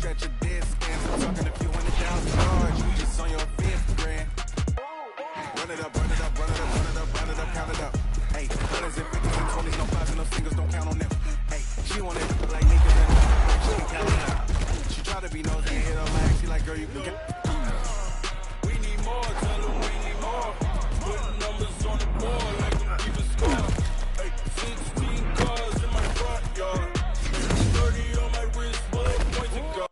scratch your dead skin. I'm talking if you in the down charge, you just on your fifth grand. Run it up, run it up, run it up, run it up, run it up, count it up. Hey, hundreds and fifties and twenties, no fives and no singles, don't count on them. Hey, she want it like niggas and she can count it out. She try to be nosy and hit her lag, she like, girl, you can count. We need more, tell them we need more. Putting numbers on the board like them keep a score. Hey, 16 cars in my front yard. 30 on my wrist, bullet points to go.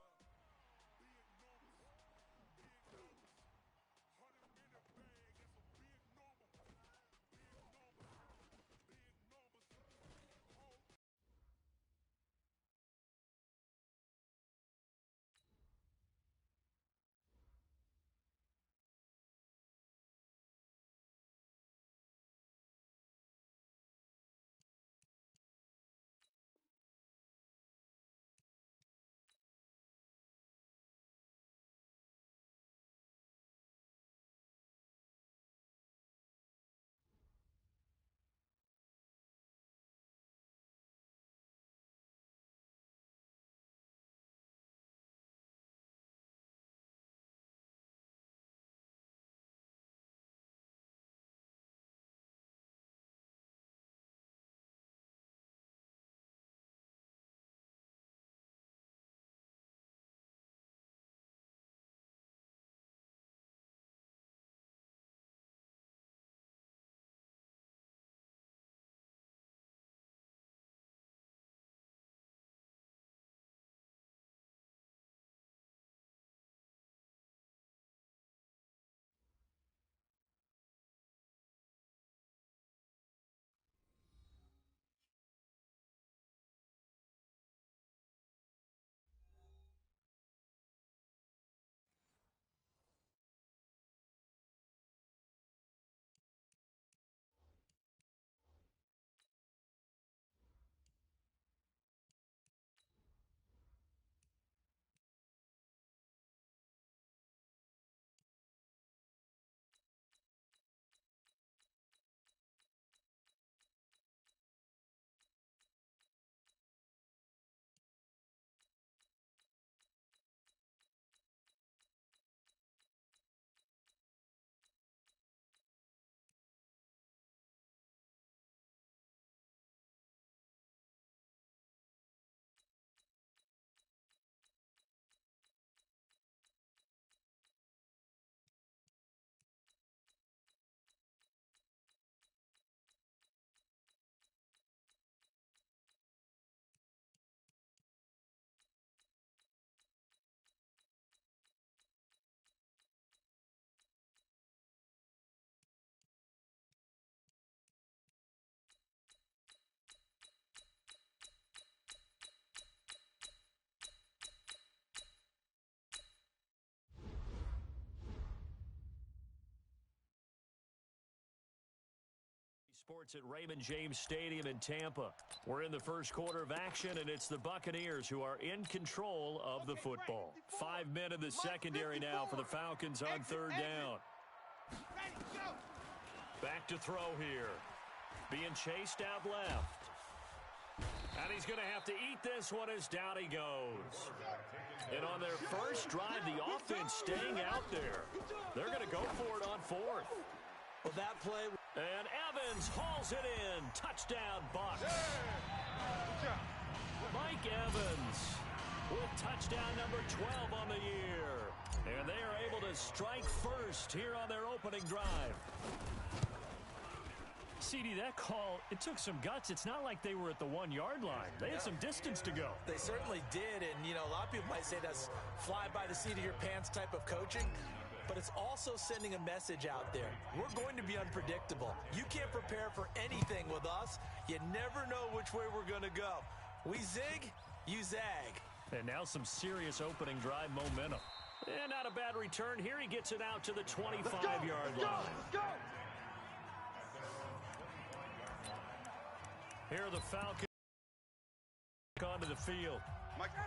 Sports at Raymond James Stadium in Tampa. We're in the first quarter of action, and it's the Buccaneers who are in control of the football. 5 men in the secondary now for the Falcons on third down. Back to throw here. Being chased out left. And he's going to have to eat this one as down he goes. And on their first drive, the offense staying out there. They're going to go for it on fourth. Well, that play... And Evans hauls it in. Touchdown, Bucs. Mike Evans with touchdown number 12 on the year. And they are able to strike first here on their opening drive. CD, that call, it took some guts. It's not like they were at the 1-yard line. They had some distance to go. They certainly did. And, you know, a lot of people might say that's fly by the seat of your pants type of coaching. But it's also sending a message out there. We're going to be unpredictable. You can't prepare for anything with us. You never know which way we're going to go. We zig, you zag. And now some serious opening drive momentum. And not a bad return. Here he gets it out to the 25-yard line. Let's go. Here are the Falcons onto the field.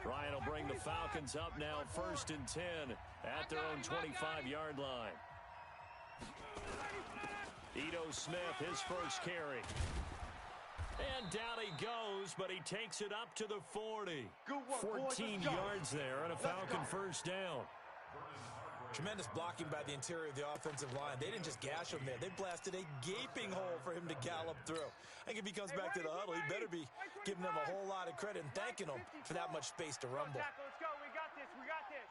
Ryan will bring the Falcons up now 1st and 10 at their own 25-yard line. Ito Smith, his first carry. And down he goes, but he takes it up to the 40. 14 yards there and a Falcon first down. Tremendous blocking by the interior of the offensive line. They didn't just gash him there. They blasted a gaping hole for him to gallop through. I think if he comes back to the huddle, he better be giving them a whole lot of credit and thanking them for that much space to rumble. Let's go. We got this. We got this.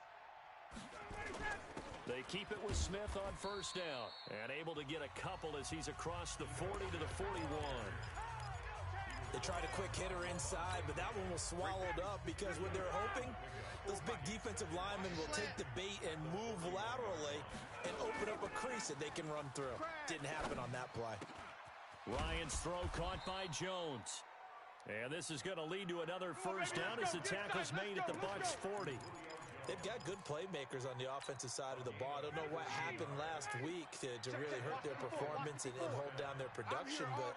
They keep it with Smith on first down and able to get a couple as he's across the 40 to the 41. They tried a quick hitter inside, but that one was swallowed up because when they're hoping, those big defensive linemen will take the bait and move laterally and open up a crease that they can run through. Didn't happen on that play. Ryan's throw caught by Jones. And this is going to lead to another first down as the tackle's made at the Bucs 40. They've got good playmakers on the offensive side of the ball. I don't know what happened last week to really hurt their performance and hold down their production, but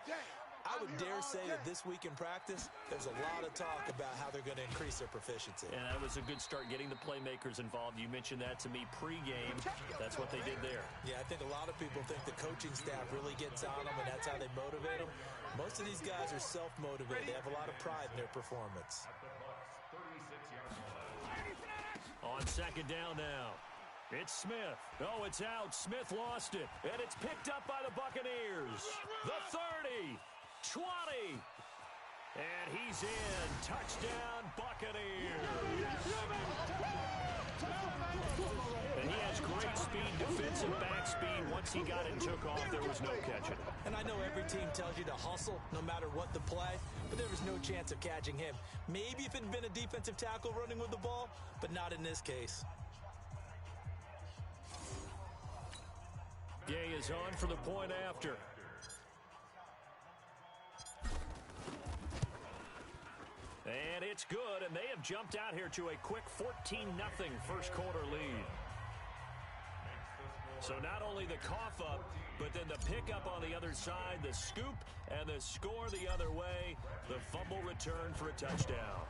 I would dare say that this week in practice, there's a lot of talk about how they're going to increase their proficiency. And that was a good start getting the playmakers involved. You mentioned that to me pregame. That's what they did there. Yeah, I think a lot of people think the coaching staff really gets on them, and that's how they motivate them. Most of these guys are self-motivated. They have a lot of pride in their performance. On second down now, it's Smith. Oh, it's out. Smith lost it. And it's picked up by the Buccaneers. The 30, 20. And he's in. Touchdown, Buccaneers. And he has great speed, defensive back speed. Once he got it and took off, there was no catching. And I know every team tells you to hustle no matter what the play, but there was no chance of catching him. Maybe if it had been a defensive tackle running with the ball, but not in this case. Gay is on for the point after. And it's good, and they have jumped out here to a quick 14-0 first quarter lead. So not only the cough up, but then the pickup on the other side, the scoop, and the score the other way, the fumble return for a touchdown.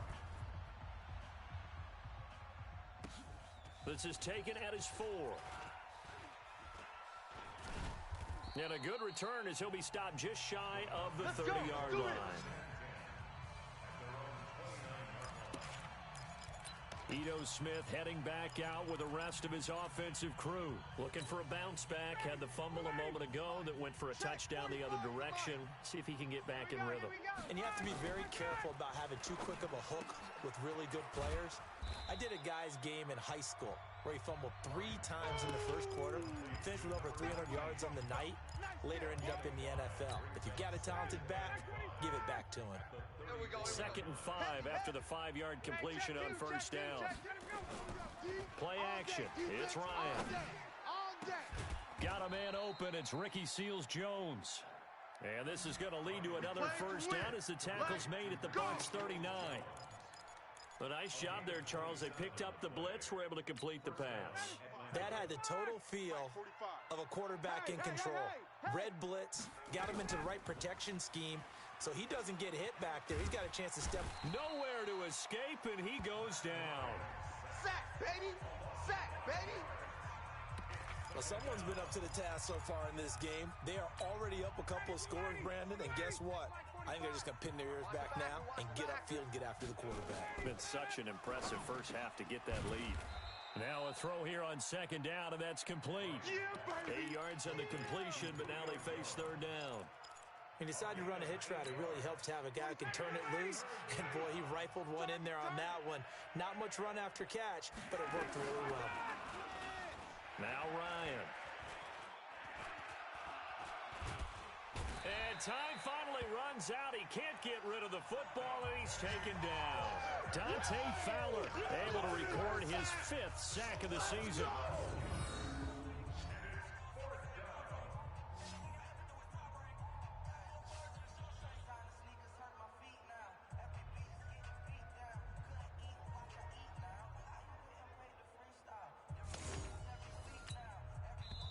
This is taken at his 4. And a good return as he'll be stopped just shy of the 30-yard line. Ito Smith heading back out with the rest of his offensive crew. Looking for a bounce back. Had the fumble a moment ago that went for a touchdown the other direction. See if he can get back in rhythm. And you have to be very careful about having too quick of a hook with really good players. I did a guy's game in high school where he fumbled 3 times in the first quarter, finished with over 300 yards on the night, later ended up in the NFL. If you've got a talented back, give it back to him. 2nd and 5 after the 5-yard completion on first down. Play action. It's Ryan. Got a man open. It's Ricky Seals-Jones. And this is going to lead to another first down as the tackle's made at the Bucs 39. A nice job there, Charles. They picked up the blitz, were able to complete the pass. That had the total feel of a quarterback in control. Red blitz, got him into the right protection scheme, so he doesn't get hit back there. He's got a chance to step. Nowhere to escape, and he goes down. Sack, baby! Sack, baby! Well, someone's been up to the task so far in this game. They are already up a couple of scores, Brandon, and guess what? I think they're just going to pin their ears back now and get upfield and get after the quarterback. Been such an impressive first half to get that lead. Now a throw here on second down, and that's complete. 8 yards on the completion, but now they face third down. He decided to run a hitch route. It really helps to have a guy who can turn it loose. And, boy, he rifled one in there on that one. Not much run after catch, but it worked really well. Now Ryan. And time finally runs out. He can't get rid of the football, and he's taken down. Dante Fowler able to record his 5th sack of the season.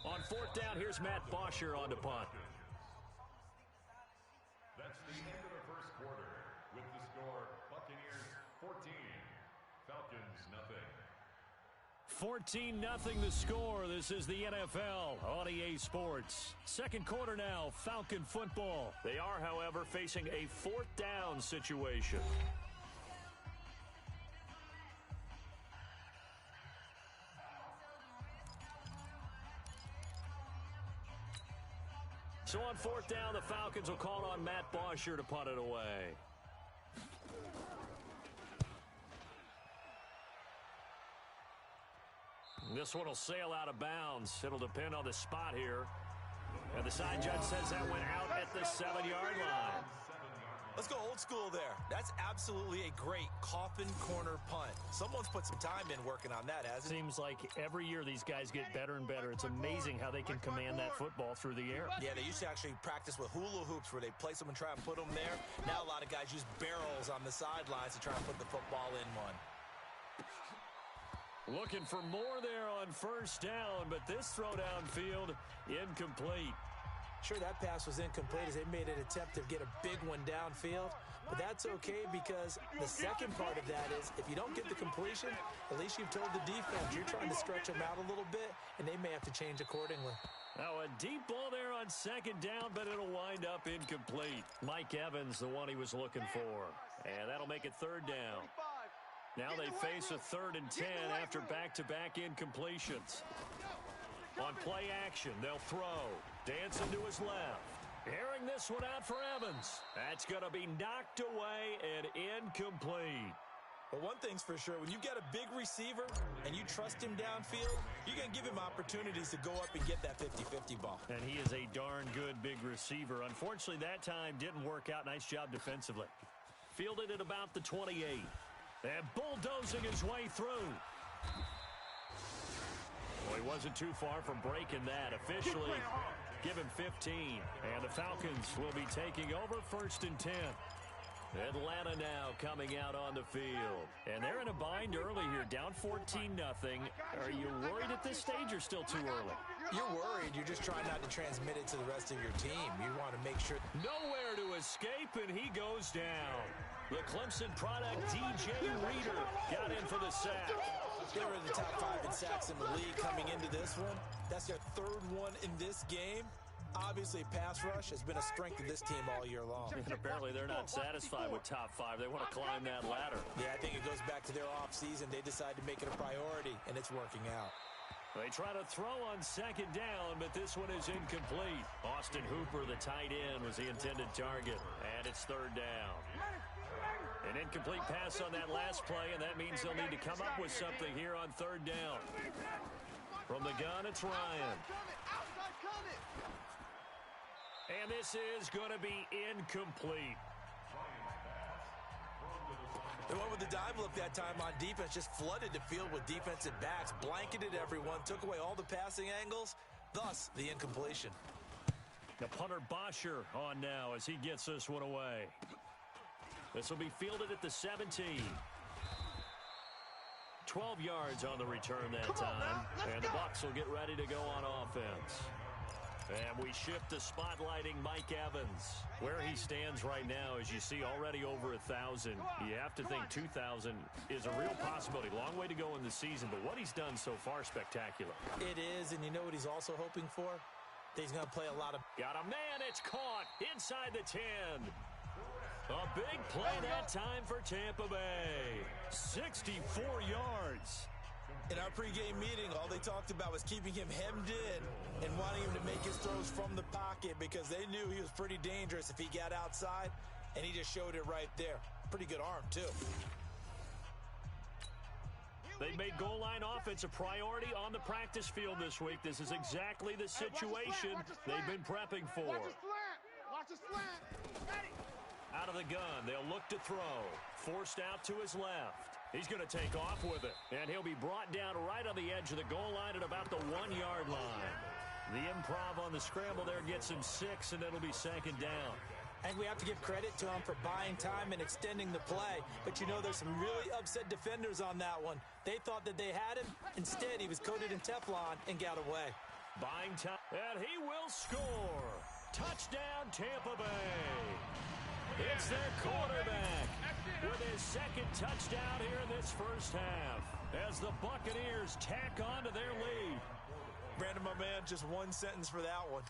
On 4th down, here's Matt Bosher on the punt. That's the end of the first quarter with the score Buccaneers 14, Falcons nothing. 14-0 the score. This is the NFL on EA Sports. Second quarter now, Falcon football. They are, however, facing a fourth down situation. So on fourth down, the Falcons will call on Matt Bosher to punt it away. This one will sail out of bounds. It'll depend on the spot here. And the side judge says that went out at the 7-yard line. Let's go old school there. That's absolutely a great coffin corner punt. Someone's put some time in working on that, hasn't it? Seems like every year these guys get better and better. It's amazing how they can command that football through the air. Yeah, they used to actually practice with hula hoops where they place them and try and put them there. Now a lot of guys use barrels on the sidelines to try and put the football in one. Looking for more there on first down, but this throw downfield incomplete. Sure, that pass was incomplete as they made an attempt to get a big one downfield, but that's okay because the second part of that is if you don't get the completion, at least you've told the defense you're trying to stretch them out a little bit, and they may have to change accordingly. Now a deep ball there on second down, but it'll wind up incomplete. Mike Evans, the one he was looking for, and that'll make it third down. Now they face a 3rd and 10 after back-to-back incompletions. On play action, they'll throw. Dancing to his left. Airing this one out for Evans. That's going to be knocked away and incomplete. But one thing's for sure, when you've got a big receiver and you trust him downfield, you're going to give him opportunities to go up and get that 50-50 ball. And he is a darn good big receiver. Unfortunately, that time didn't work out. Nice job defensively. Fielded at about the 28. And bulldozing his way through. Well, he wasn't too far from breaking that. Officially, give him 15. And the Falcons will be taking over 1st and 10. Atlanta now coming out on the field. And they're in a bind early here, down 14-0. Are you worried at this stage or still too early? You're worried. You're just trying not to transmit it to the rest of your team. You want to make sure. Nowhere to escape, and he goes down. The Clemson product, DJ Reader, got in for the sack. They were in the top 5 in sacks in the league coming into this one. That's their 3rd one in this game. Obviously, pass rush has been a strength of this team all year long. And apparently they're not satisfied with top 5. They want to climb that ladder. Yeah, I think it goes back to their offseason. They decided to make it a priority, and it's working out. They try to throw on second down, but this one is incomplete. Austin Hooper, the tight end, was the intended target, and it's 3rd down. An incomplete pass on that last play, and that means they'll need to come up with something here on 3rd down. From the gun, it's Ryan. And this is going to be incomplete. They went with the dive look that time on defense, just flooded the field with defensive backs, blanketed everyone, took away all the passing angles, thus the incompletion. The punter Bosher on now as he gets this one away. This will be fielded at the 17. 12 yards on the return that time. And the Bucs will get ready to go on offense. And we shift to spotlighting Mike Evans. Where he stands right now, as you see, already over 1,000. You have to think 2,000 is a real possibility. Long way to go in the season, but what he's done so far, spectacular. It is, and you know what he's also hoping for? That he's going to play a lot of... Got a man, it's caught inside the 10. A big play that time for Tampa Bay. 64 yards. In our pregame meeting, all they talked about was keeping him hemmed in and wanting him to make his throws from the pocket because they knew he was pretty dangerous if he got outside, and he just showed it right there. Pretty good arm, too. They made goal line offense a priority on the practice field this week. This is exactly the situation they've been prepping for. Watch the slant. Out of the gun, they'll look to throw. Forced out to his left. He's going to take off with it, and he'll be brought down right on the edge of the goal line at about the 1-yard line. The improv on the scramble there gets him 6, and it'll be 2nd down. And we have to give credit to him for buying time and extending the play. But, you know, there's some really upset defenders on that one. They thought that they had him. Instead, he was coated in Teflon and got away. Buying time, and he will score. Touchdown, Tampa Bay. It's their quarterback with his second touchdown here in this first half as the Buccaneers tack on to their lead. Brandon, my man, just one sentence for that one.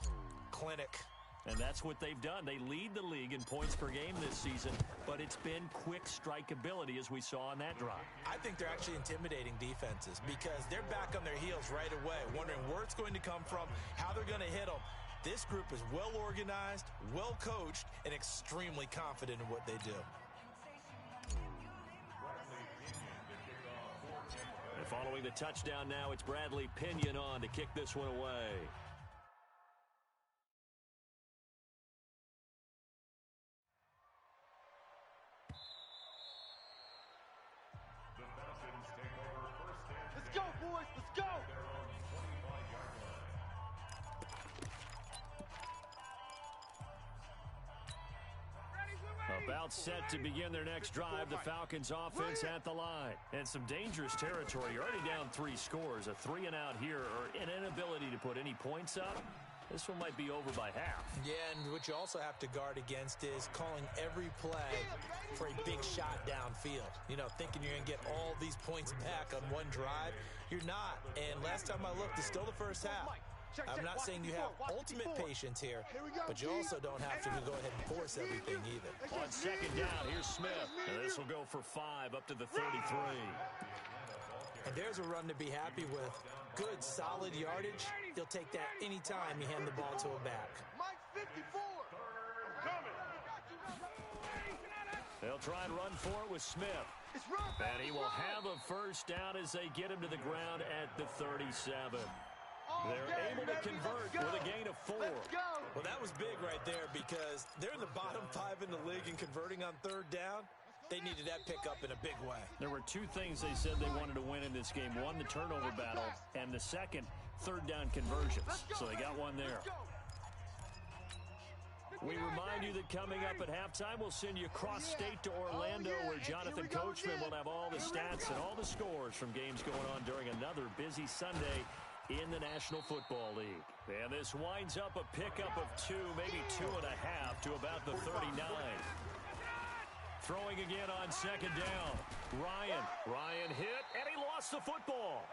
Clinic. And that's what they've done. They lead the league in points per game this season, but it's been quick strikeability as we saw on that drive. I think they're actually intimidating defenses because they're back on their heels right away, wondering where it's going to come from, how they're going to hit them. This group is well organized, well coached, and extremely confident in what they do. And following the touchdown now, it's Bradley Pinion on to kick this one away. Let's go, boys. Let's go. About set to begin their next drive, the Falcons offense at the line. And some dangerous territory. You're already down 3 scores. A 3-and-out here or an inability to put any points up. This one might be over by half. Yeah, and what you also have to guard against is calling every play for a big shot downfield. You know, thinking you're going to get all these points back on one drive. You're not. And last time I looked, it's still the first half. I'm not saying you have ultimate patience here, but you also don't have to go ahead and force everything either. On second down, here's Smith. And this will go for 5 up to the 33. And there's a run to be happy with. Good, solid yardage. He'll take that anytime you hand the ball to a back. Mike 54. They'll try and run for it with Smith. And he will have a first down as they get him to the ground at the 37. They're able to convert with a gain of 4. Well, that was big right there because they're in the bottom 5 in the league and converting on third down. They needed that pickup in a big way. There were 2 things they said they wanted to win in this game. One, the turnover battle, and the second, third down conversions. So they got one there. We remind you that coming up at halftime, we'll send you cross-state to Orlando, where Jonathan Coachman will have all the stats and all the scores from games going on during another busy Sunday in the National Football League. And this winds up a pickup of 2, maybe 2.5 to about the 39. Throwing again on second down. Ryan hit, and he lost the football.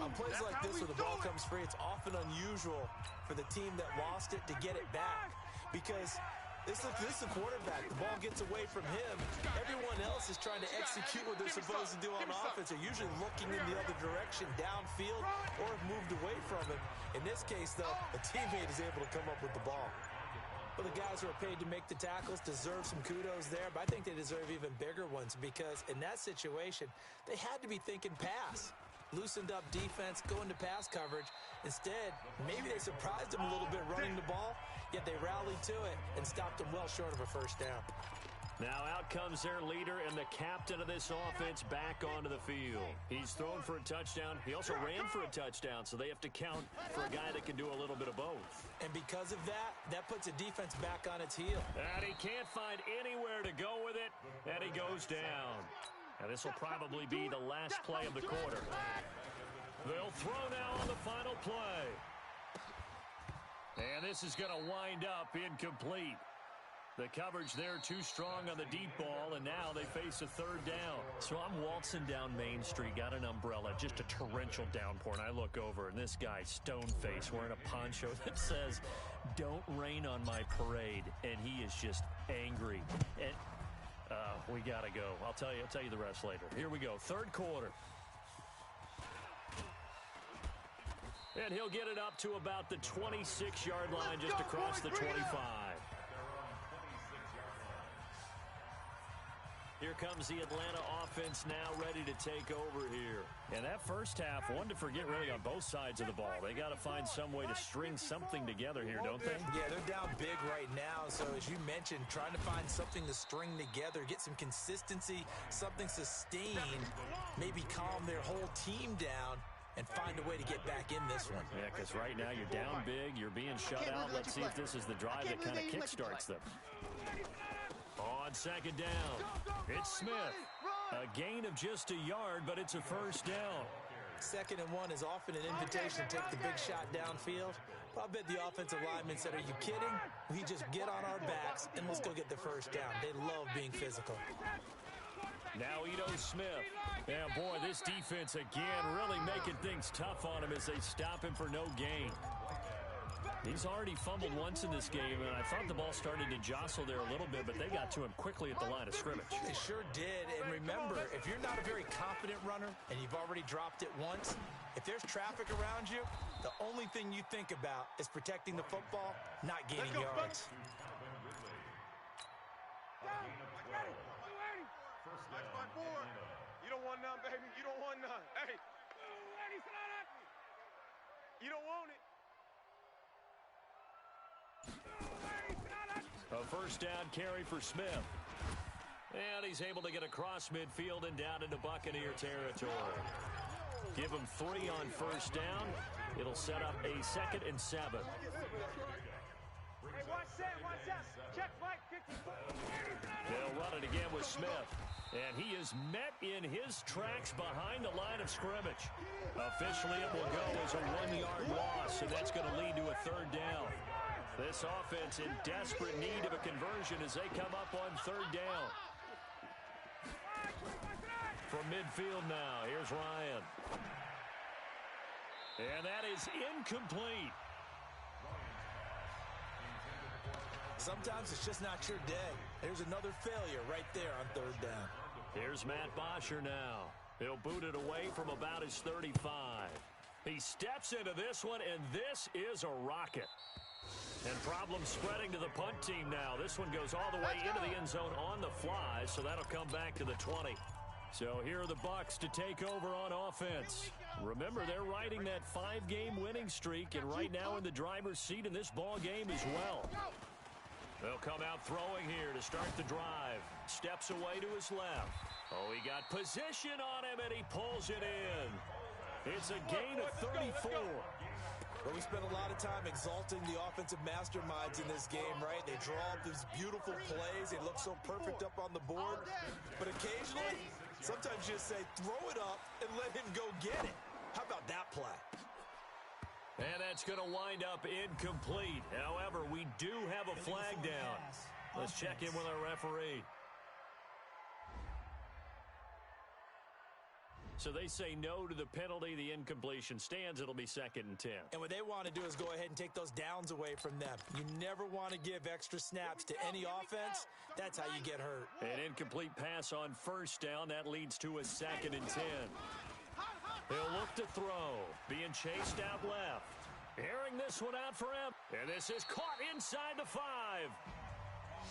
On plays like this where the ball comes free, it's often unusual for the team that lost it to get it back because this is a quarterback. The ball gets away from him. Everyone else is trying to execute what they're supposed to do on offense. They're usually looking in the other direction, downfield, or have moved away from it. In this case, though, a teammate is able to come up with the ball. Well, the guys who are paid to make the tackles deserve some kudos there, but I think they deserve even bigger ones because in that situation, they had to be thinking pass. Loosened up defense, going to pass coverage. Instead, maybe they surprised them a little bit running the ball, yet they rallied to it and stopped them well short of a first down. Now out comes their leader and the captain of this offense back onto the field. He's thrown for a touchdown. He also ran for a touchdown, so they have to count for a guy that can do a little bit of both. And because of that, that puts a defense back on its heel. And he can't find anywhere to go with it, and he goes down. Now this will probably be the last play of the quarter. They'll throw now on the final play. And this is going to wind up incomplete. The coverage there too strong on the deep ball, and now they face a third down. So I'm waltzing down Main Street, got an umbrella, just a torrential downpour, and I look over, and this guy, stone-faced, wearing a poncho that says, "Don't rain on my parade," and he is just angry. And we got to go. I'll tell you the rest later. Here we go, third quarter. And he'll get it up to about the 26-yard line, just across the 25. Here comes the Atlanta offense now ready to take over here. And that first half, one to forget really on both sides of the ball. They got to find some way to string something together here, don't they? Yeah, they're down big right now. So as you mentioned, trying to find something to string together, get some consistency, something sustained, maybe calm their whole team down and find a way to get back in this one. Yeah, because right now you're down big, you're being shut out. Let's see if this is the drive that kind of kickstarts them. On second down, it's Smith. A gain of just a yard, but it's a first down. 2nd and 1 is often an invitation to take the big shot downfield. I'll bet the offensive lineman said, are you kidding? We just get on our backs and let's go get the first down. They love being physical. Now Ito Smith. And boy, this defense again really making things tough on him as they stop him for no gain. He's already fumbled once in this game, and I thought the ball started to jostle there a little bit, but they got to him quickly at the line of scrimmage. They sure did. And remember, if you're not a very confident runner and you've already dropped it once, if there's traffic around you, the only thing you think about is protecting the football, not gaining yards. You don't want none, baby. You don't want none. Hey. You don't want it. A first down carry for Smith. And he's able to get across midfield and down into Buccaneer territory. Give him 3 on first down. It'll set up a 2nd and 7. Hey, watch that, watch that. Check Mike, 54. They'll run it again with Smith. And he is met in his tracks behind the line of scrimmage. Officially, it will go as a 1-yard loss, and that's going to lead to a 3rd down. This offense in desperate need of a conversion as they come up on 3rd down. From midfield now, here's Ryan. And that is incomplete. Sometimes it's just not your day. There's another failure right there on 3rd down. Here's Matt Bosher now. He'll boot it away from about his 35. He steps into this one, and this is a rocket. And problems spreading to the punt team now. This one goes all the way into the end zone on the fly, so that'll come back to the 20. So here are the Bucs to take over on offense. Remember, they're riding that 5-game winning streak, and right now in the driver's seat in this ball game as well. They'll come out throwing here to start the drive. Steps away to his left. Oh, he got position on him, and he pulls it in. It's a gain of 34. Well, we spent a lot of time exalting the offensive masterminds in this game, right? They draw up these beautiful plays. They look so perfect up on the board. But occasionally, sometimes you just say, throw it up and let him go get it. How about that play? And that's going to wind up incomplete. However, we do have a flag down. Let's check in with our referee. So they say no to the penalty. The incompletion stands. It'll be 2nd and 10. And what they want to do is go ahead and take those downs away from them. You never want to give extra snaps to any offense. That's how you get hurt. An incomplete pass on first down. That leads to a 2nd and 10. He'll look to throw. Being chased out left. Airing this one out for him. And this is caught inside the 5.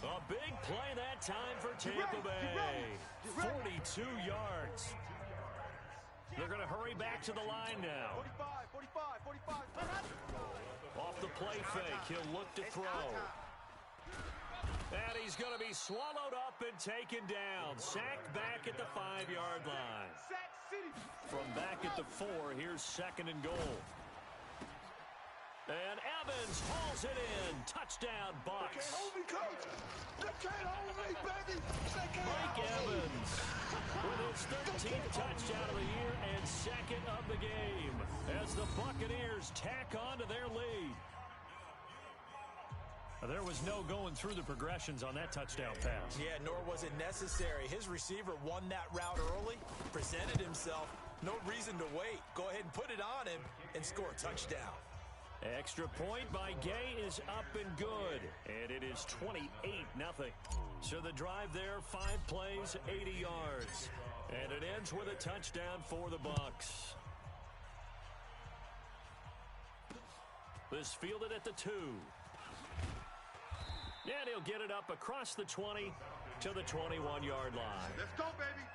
A big play that time for Tampa Bay. 42 yards. They're going to hurry back to the line now. 45. Off the play fake, he'll look to throw. And he's going to be swallowed up and taken down. Sacked back at the 5-yard line. From back at the 4, here's 2nd and goal. And Evans hauls it in. Touchdown, Bucs. Mike Evans with his 13th touchdown of the year and 2nd of the game as the Buccaneers tack on to their lead. There was no going through the progressions on that touchdown pass. Yeah, nor was it necessary. His receiver won that route early, presented himself. No reason to wait. Go ahead and put it on him and score a touchdown. Extra point by Gay is up and good, and it is 28-0. So the drive there, 5 plays, 80 yards. And it ends with a touchdown for the Bucs. This fielded at the 2. And he'll get it up across the 20 to the 21-yard line. Let's go, baby.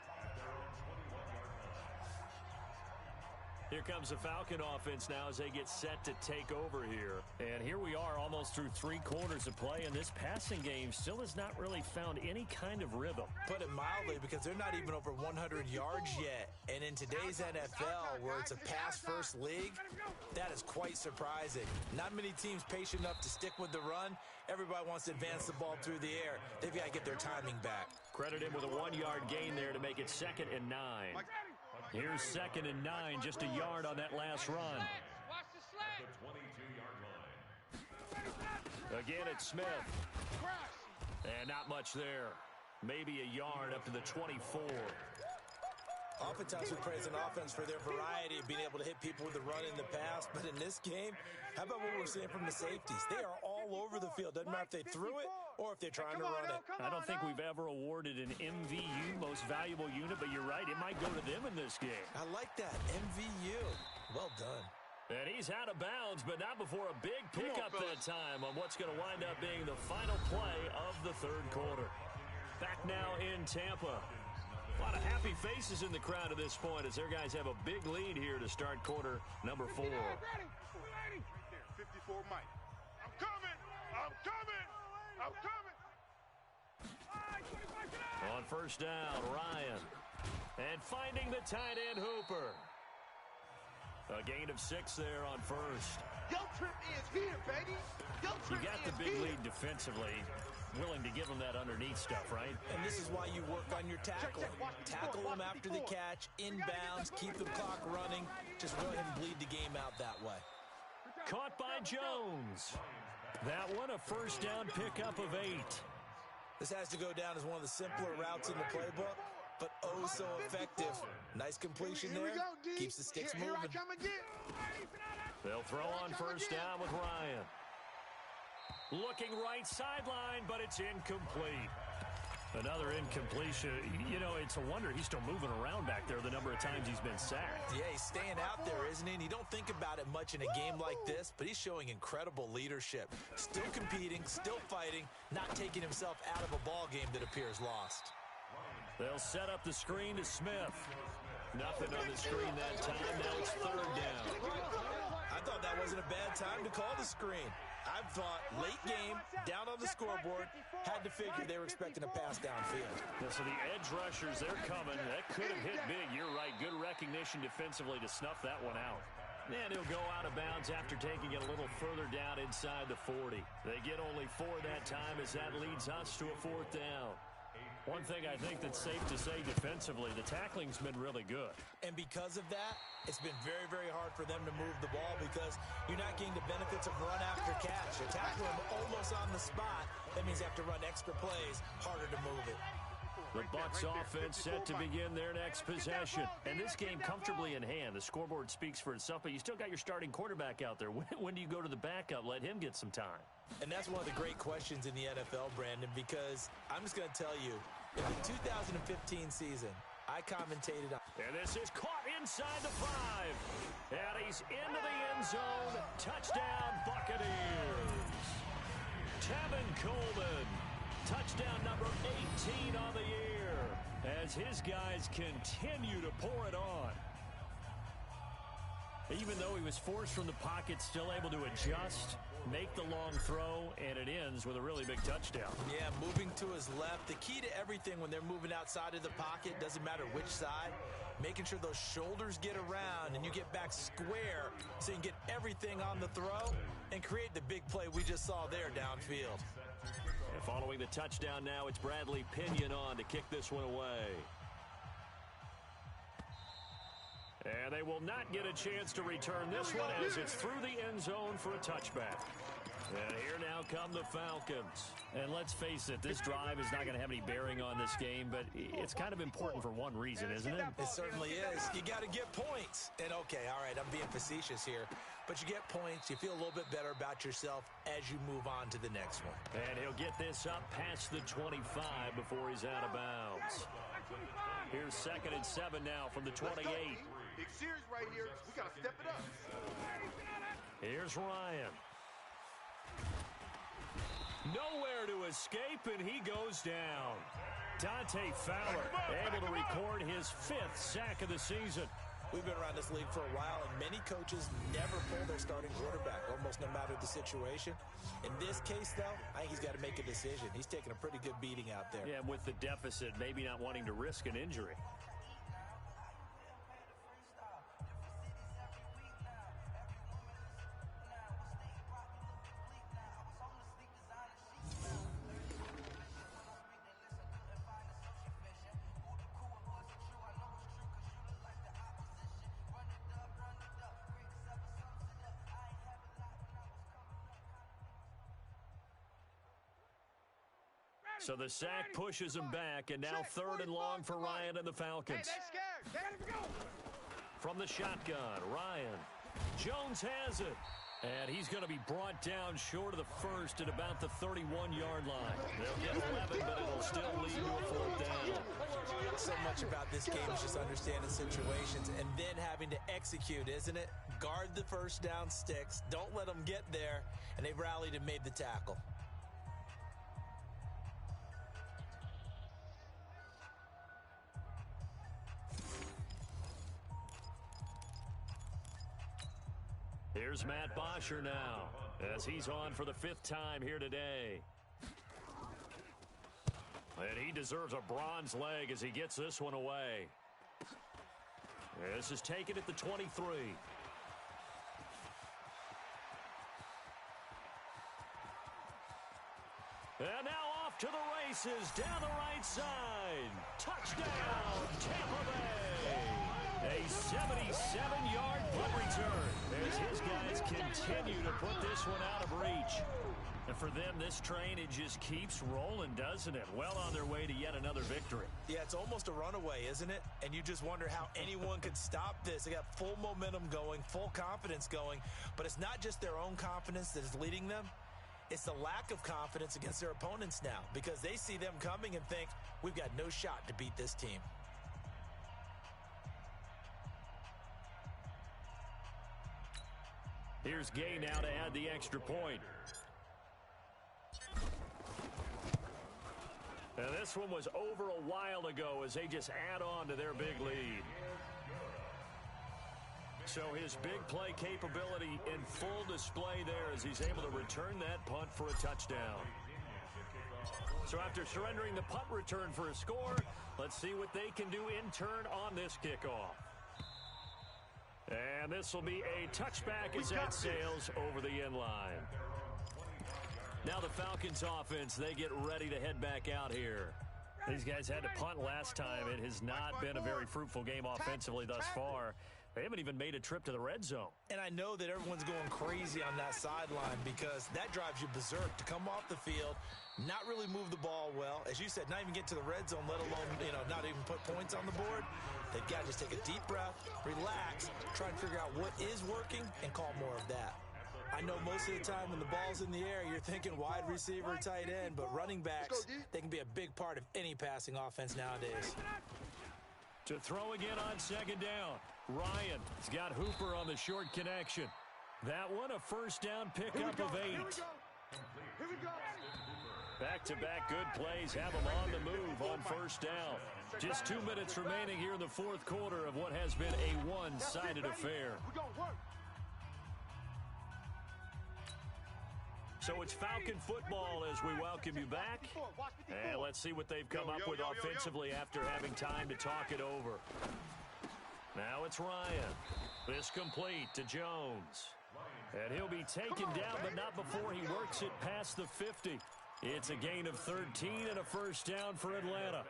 Here comes the Falcon offense now as they get set to take over here. And here we are almost through 3 quarters of play, and this passing game still has not really found any kind of rhythm. Put it mildly, because they're not even over 100 yards yet. And in today's NFL, where it's a pass-first league, that is quite surprising. Not many teams patient enough to stick with the run. Everybody wants to advance the ball through the air. They've got to get their timing back. Credit him with a 1-yard gain there to make it 2nd and 9. Here's 2nd and 9, just a yard on that last run. Watch the slant. The 22-yard line. Again, it's Smith. And not much there. Maybe a yard up to the 24. Oftentimes we praise an offense for their variety of being able to hit people with the run in the pass. But in this game, how about what we're seeing from the safeties? They are all over the field. Doesn't matter if they threw it or if they're trying to run it. I don't think we've ever awarded an MVU, most valuable unit, but you're right. It might go to them in this game. I like that. MVU. Well done. And he's out of bounds, but not before a big pickup that time on what's going to wind up being the final play of the third quarter. Back now in Tampa. A lot of happy faces in the crowd at this point as their guys have a big lead here to start quarter number 4. 54 Mike. I'm coming. I'm coming. I'm coming. On first down, Ryan. And finding the tight end Hooper. A gain of 6 there on first. Yo trip is here, baby. Yo You trip got the big lead defensively. Willing to give them that underneath stuff, right? And this is why you work on your tackling. Tackle them after the catch, inbounds, keep the clock running. Just go ahead and bleed the game out that way. Caught by Jones. That one a first down pickup of 8. This has to go down as one of the simpler routes in the playbook, but oh so effective. Nice completion there. Keeps the sticks moving. They'll throw on first down with Ryan. Looking right sideline, but it's incomplete. Another incompletion. You know, it's a wonder he's still moving around back there the number of times he's been sacked. Yeah, he's staying out there, isn't he? And you don't think about it much in a game like this, but he's showing incredible leadership. Still competing, still fighting, not taking himself out of a ball game that appears lost. They'll set up the screen to Smith. Nothing on the screen that time. Now it's third down. I thought that wasn't a bad time to call the screen. I thought late game, down on the scoreboard, had to figure they were expecting a pass downfield. Yeah, so the edge rushers, they're coming. That could have hit big. You're right. Good recognition defensively to snuff that one out. And he'll go out of bounds after taking it a little further down inside the 40. They get only 4 that time as that leads us to a 4th down. One thing I think that's safe to say defensively, the tackling's been really good. And because of that, it's been very, very hard for them to move the ball because you're not getting the benefits of run after catch. You tackle them almost on the spot. That means you have to run extra plays, harder to move it. The Bucs offense set to begin their next possession. And this game comfortably in hand. The scoreboard speaks for itself, but you still got your starting quarterback out there. When do you go to the backup? Let him get some time. And that's one of the great questions in the NFL, Brandon, because I'm just going to tell you, in the 2015 season, I commentated on... And this is caught inside the 5. And he's into the end zone. Touchdown, Buccaneers. Tevin Coleman. Touchdown number 18 on the year as his guys continue to pour it on. Even though he was forced from the pocket, still able to adjust, make the long throw, and it ends with a really big touchdown. Yeah, moving to his left. The key to everything when they're moving outside of the pocket, doesn't matter which side, making sure those shoulders get around and you get back square so you can get everything on the throw and create the big play we just saw there downfield. And following the touchdown now, it's Bradley Pinion on to kick this one away. And they will not get a chance to return this one as it's through the end zone for a touchback. And here now come the Falcons. And let's face it, this drive is not going to have any bearing on this game, but it's kind of important for one reason, isn't it? It certainly is. You got to get points. And okay, all right, I'm being facetious here, but you get points, you feel a little bit better about yourself as you move on to the next one. And he'll get this up past the 25 before he's out of bounds. Here's 2nd and 7 now from the 28. Big series right here. We got to step it up. Here's Ryan. Nowhere to escape, and he goes down. Dante Fowler able to record his 5th sack of the season. We've been around this league for a while, and many coaches never pull their starting quarterback, almost no matter the situation. In this case, though, I think he's got to make a decision. He's taking a pretty good beating out there. Yeah, with the deficit, maybe not wanting to risk an injury. So the sack pushes him back, and now 3rd and long for Ryan and the Falcons. From the shotgun, Ryan. Jones has it. And he's going to be brought down short of the first at about the 31-yard line. They'll get 11, but it'll still lead to a 4th down. So much about this game is just understanding situations and then having to execute, isn't it? Guard the first down sticks. Don't let them get there. And they rallied and made the tackle. Here's Matt Bosher now, as he's on for the 5th time here today. And he deserves a bronze leg as he gets this one away. This is taken at the 23. And now off to the races, down the right side. Touchdown, Tampa Bay. A 77-yard punt return as his guys continue to put this one out of reach. And for them, this train, it just keeps rolling, doesn't it? Well on their way to yet another victory. Yeah, it's almost a runaway, isn't it? And you just wonder how anyone could stop this. They got full momentum going, full confidence going. But it's not just their own confidence that is leading them. It's the lack of confidence against their opponents now because they see them coming and think, we've got no shot to beat this team. Here's Gay now to add the extra point. And this one was over a while ago as they just add on to their big lead. So his big play capability in full display there as he's able to return that punt for a touchdown. So after surrendering the punt return for a score, let's see what they can do in turn on this kickoff. And this will be a touchback as that sails over the end line. Now the Falcons offense, they get ready to head back out here. These guys had to punt last time. It has not been a very fruitful game offensively thus far. They haven't even made a trip to the red zone. And I know that everyone's going crazy on that sideline because that drives you berserk to come off the field, not really move the ball well. As you said, not even get to the red zone, let alone, not even put points on the board. They've got to just take a deep breath, relax, try and figure out what is working, and call more of that. I know most of the time when the ball's in the air, you're thinking wide receiver, tight end, but running backs, they can be a big part of any passing offense nowadays. To throw again on 2nd down. Ryan has got Hooper on the short connection. That one a first down pickup of 8. Back-to-back good plays have them on the move on first down. Just 2 minutes remaining here in the 4th quarter of what has been a one-sided affair. So it's Falcon football as we welcome you back. And let's see what they've come up with offensively after having time to talk it over. Now it's Ryan. This complete to Jones. And he'll be taken down, but not before he works it past the 50. It's a gain of 13 and a first down for Atlanta.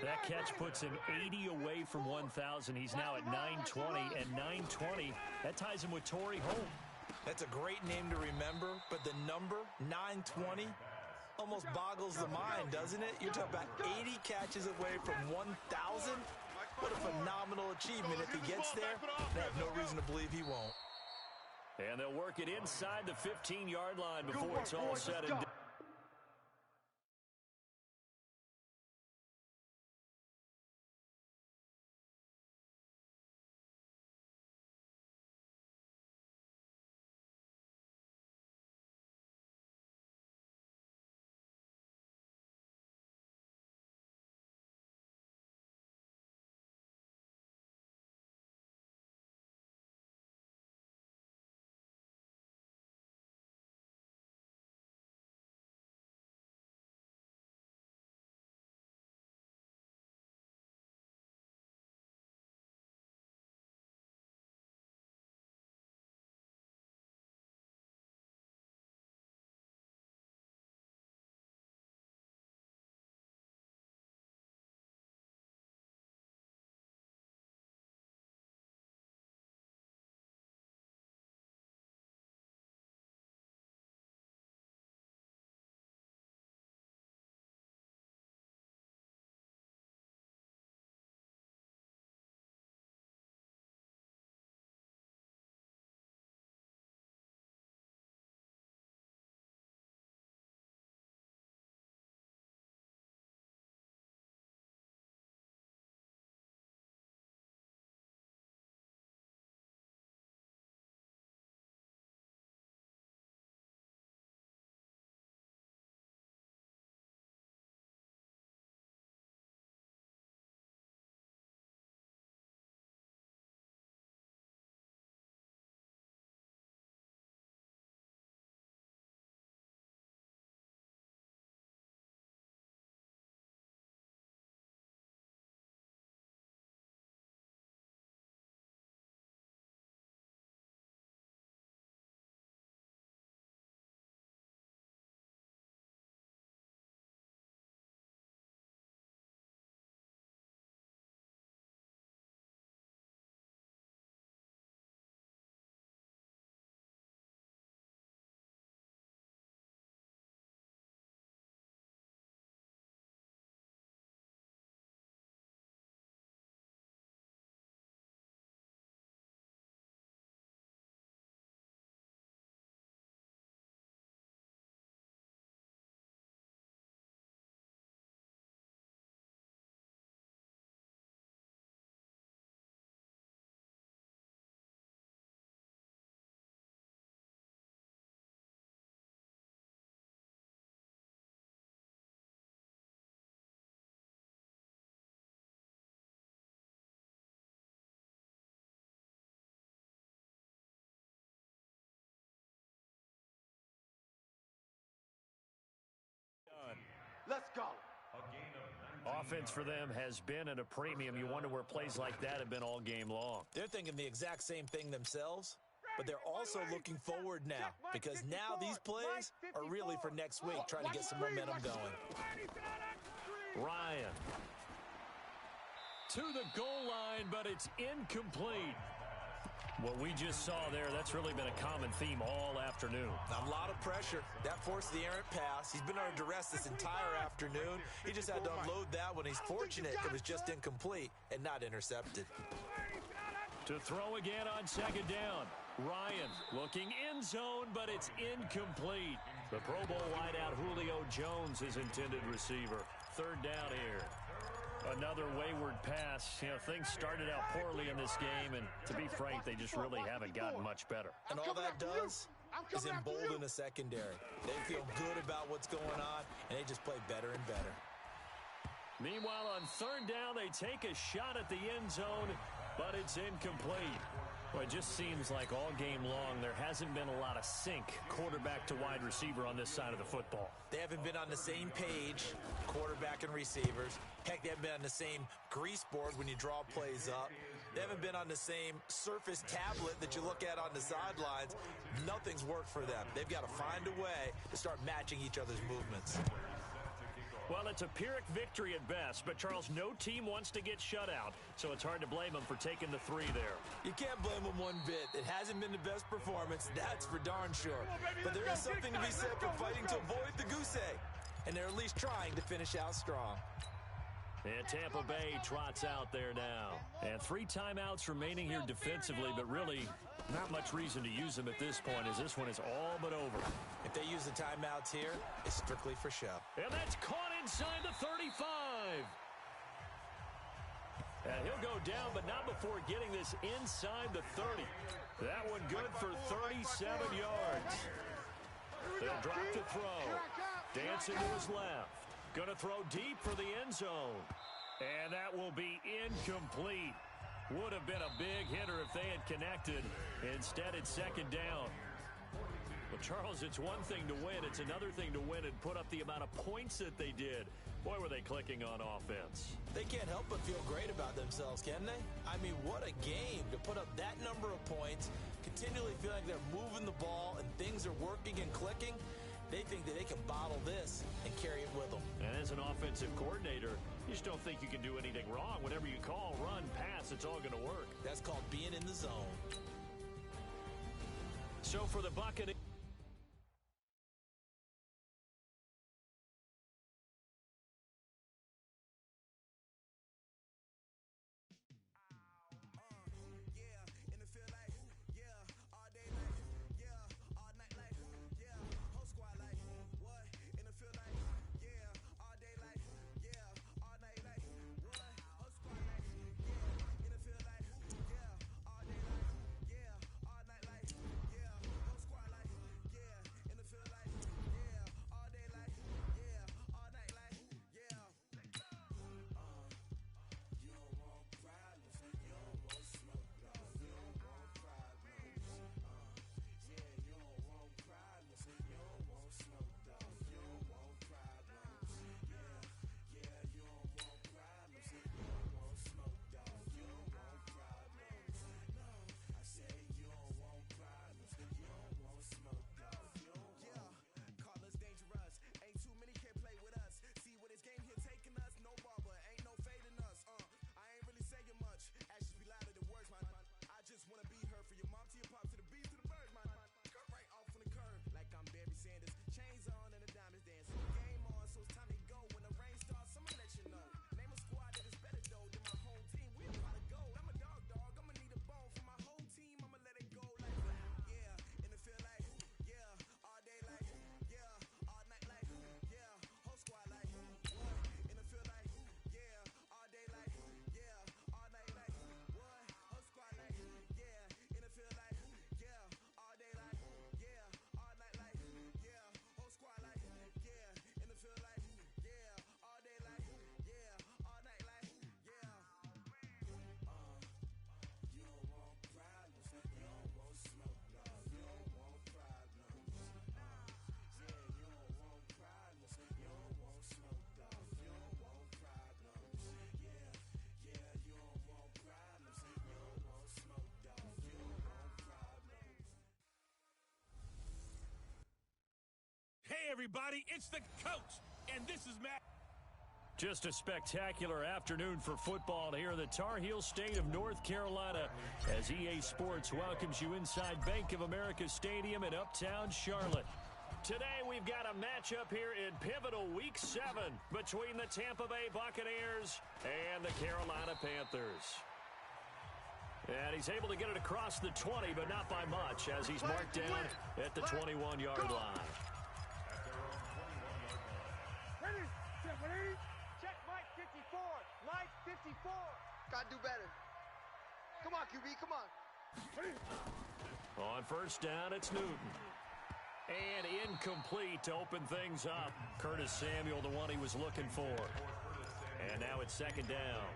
That catch puts him 80 away from 1,000. He's now at 920, and 920, that ties him with Torrey Holt. That's a great name to remember, but the number, 920, almost boggles the mind, doesn't it? You're talking about 80 catches away from 1,000. What a phenomenal achievement. If he gets there, they have no reason to believe he won't. And they'll work it inside the 15-yard line before it's all said and done. Let's go. Offense for them has been at a premium. You wonder where plays like that have been all game long. They're thinking the exact same thing themselves, but they're also looking forward now because now these plays are really for next week, trying to get some momentum going. Ryan to the goal line, but it's incomplete. What we just saw there, that's really been a common theme all afternoon. A lot of pressure. That forced the errant pass. He's been under duress this entire afternoon. He just had to unload that one. He's fortunate it was just incomplete and not intercepted. To throw again on second down. Ryan looking end zone, but it's incomplete. The Pro Bowl wideout Julio Jones is intended receiver. Third down here. Another wayward pass. You know, things started out poorly in this game, and to be frank, they just really haven't gotten much better. And all that does is embolden the secondary. They feel good about what's going on, and they just play better and better. Meanwhile, on third down, they take a shot at the end zone, but it's incomplete. Well, it just seems like all game long there hasn't been a lot of sync quarterback to wide receiver on this side of the football. They haven't been on the same page, quarterback and receivers. Heck, they haven't been on the same grease board when you draw plays up. They haven't been on the same surface tablet that you look at on the sidelines. Nothing's worked for them. They've got to find a way to start matching each other's movements. Well, it's a Pyrrhic victory at best, but, Charles, no team wants to get shut out, so it's hard to blame them for taking the 3 there. You can't blame them one bit. It hasn't been the best performance, that's for darn sure. But there is something to be said for fighting to avoid the goose egg, and they're at least trying to finish out strong. And Tampa Bay trots out there now. And 3 timeouts remaining here defensively, but really not much reason to use them at this point, as this one is all but over. If they use the timeouts here, it's strictly for show. And that's caught inside the 35. And he'll go down, but not before getting this inside the 30. That one good for 37 yards. They'll drop to throw. Dancing to his left. Going to throw deep for the end zone. And that will be incomplete. Would have been a big hitter if they had connected. Instead, it's second down. Well, Charles, it's one thing to win. It's another thing to win and put up the amount of points that they did. Boy, were they clicking on offense. They can't help but feel great about themselves, can they? I mean, what a game to put up that number of points, continually feel like they're moving the ball and things are working and clicking. They think that they can bottle this and carry it with them. And as an offensive coordinator, you just don't think you can do anything wrong. Whatever you call, run, pass, it's all going to work. That's called being in the zone. So for the Buccaneers, everybody. It's the coach, and this is Matt. Just a spectacular afternoon for football here in the Tar Heel state of North Carolina as EA Sports welcomes you inside Bank of America Stadium in Uptown Charlotte. Today we've got a matchup here in pivotal Week 7 between the Tampa Bay Buccaneers and the Carolina Panthers. And he's able to get it across the 20, but not by much, as he's marked down at the 21-yard line. Ready? Check Mike 54. Mike 54. Gotta do better. Come on, QB, come on. On first down, it's Newton. And incomplete to open things up. Curtis Samuel, the one he was looking for. And now it's second down.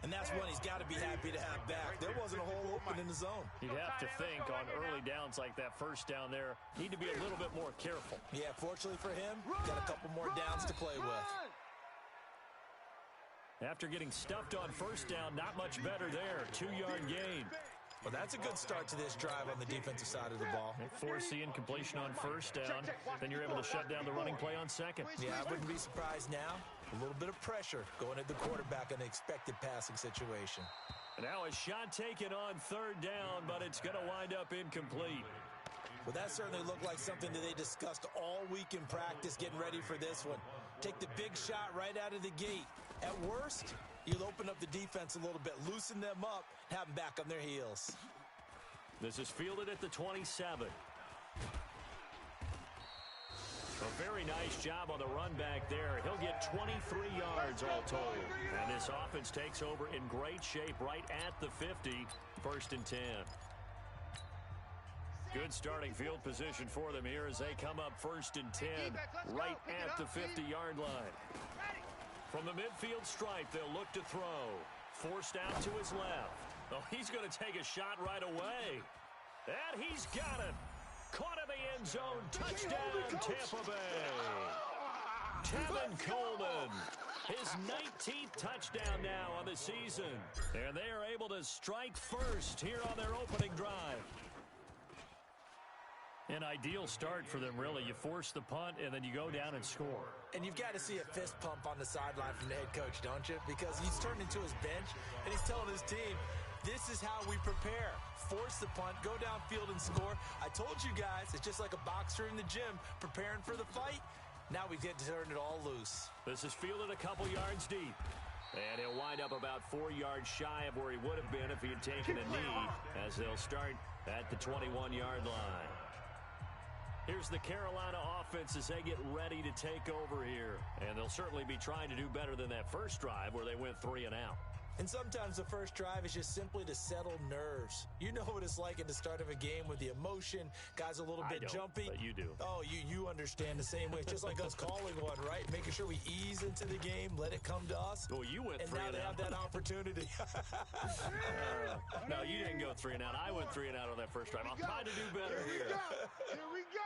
And that's one he's got to be happy to have back. There wasn't a hole open in the zone. You'd have to think on early downs like that first down there, need to be a little bit more careful. Yeah, fortunately for him, got a couple more downs to play with. After getting stuffed on first down, not much better there. 2-yard gain. Well, that's a good start to this drive on the defensive side of the ball. They force the incompletion on first down. Then you're able to shut down the running play on second. Yeah, I wouldn't be surprised now. A little bit of pressure going at the quarterback in an expected passing situation. Now a shot taken on third down, but it's going to wind up incomplete. Well, that certainly looked like something that they discussed all week in practice, getting ready for this one. Take the big shot right out of the gate. At worst, you'll open up the defense a little bit, loosen them up, have them back on their heels. This is fielded at the 27. A very nice job on the run back there. He'll get 23 yards all told. And this offense takes over in great shape right at the 50. First and 10. Good starting field position for them here as they come up first and 10 right at the 50-yard line. From the midfield stripe, they'll look to throw. Forced out to his left. Oh, he's going to take a shot right away. And he's got it. Caught in the end zone. Touchdown, Tampa Bay. Tevin Coleman. His 19th touchdown now on the season. And they are able to strike first here on their opening drive. An ideal start for them, really. You force the punt, and then you go down and score. And you've got to see a fist pump on the sideline from the head coach, don't you? Because he's turned into his bench, and he's telling his team, this is how we prepare. Force the punt, go downfield and score. I told you guys, it's just like a boxer in the gym preparing for the fight. Now we get to turn it all loose. This is fielded a couple yards deep. And he'll wind up about 4 yards shy of where he would have been if he had taken a knee, as they'll start at the 21-yard line. Here's the Carolina offense as they get ready to take over here. And they'll certainly be trying to do better than that first drive where they went 3 and out. And sometimes the first drive is just simply to settle nerves. You know what it's like at the start of a game with the emotion. Guys a little bit jumpy. But you do. Oh, you understand the same way. It's just like us calling one, right? Making sure we ease into the game, let it come to us. Well, you went 3 and out. And now they have that opportunity. No, you didn't go 3 and out. I went 3 and out on that first drive. I'll try to do better here. Here we go.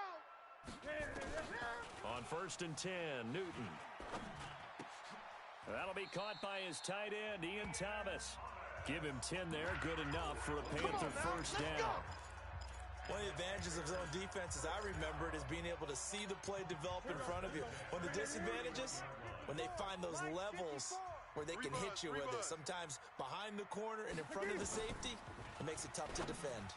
On first and 10, Newton. That'll be caught by his tight end, Ian Thomas. Give him 10 there, good enough for a Panther first down. One of the advantages of zone defense, as I remember it, is being able to see the play develop in front of you. One of the disadvantages, when they find those levels where they can hit you with it. Sometimes behind the corner and in front of the safety, it makes it tough to defend.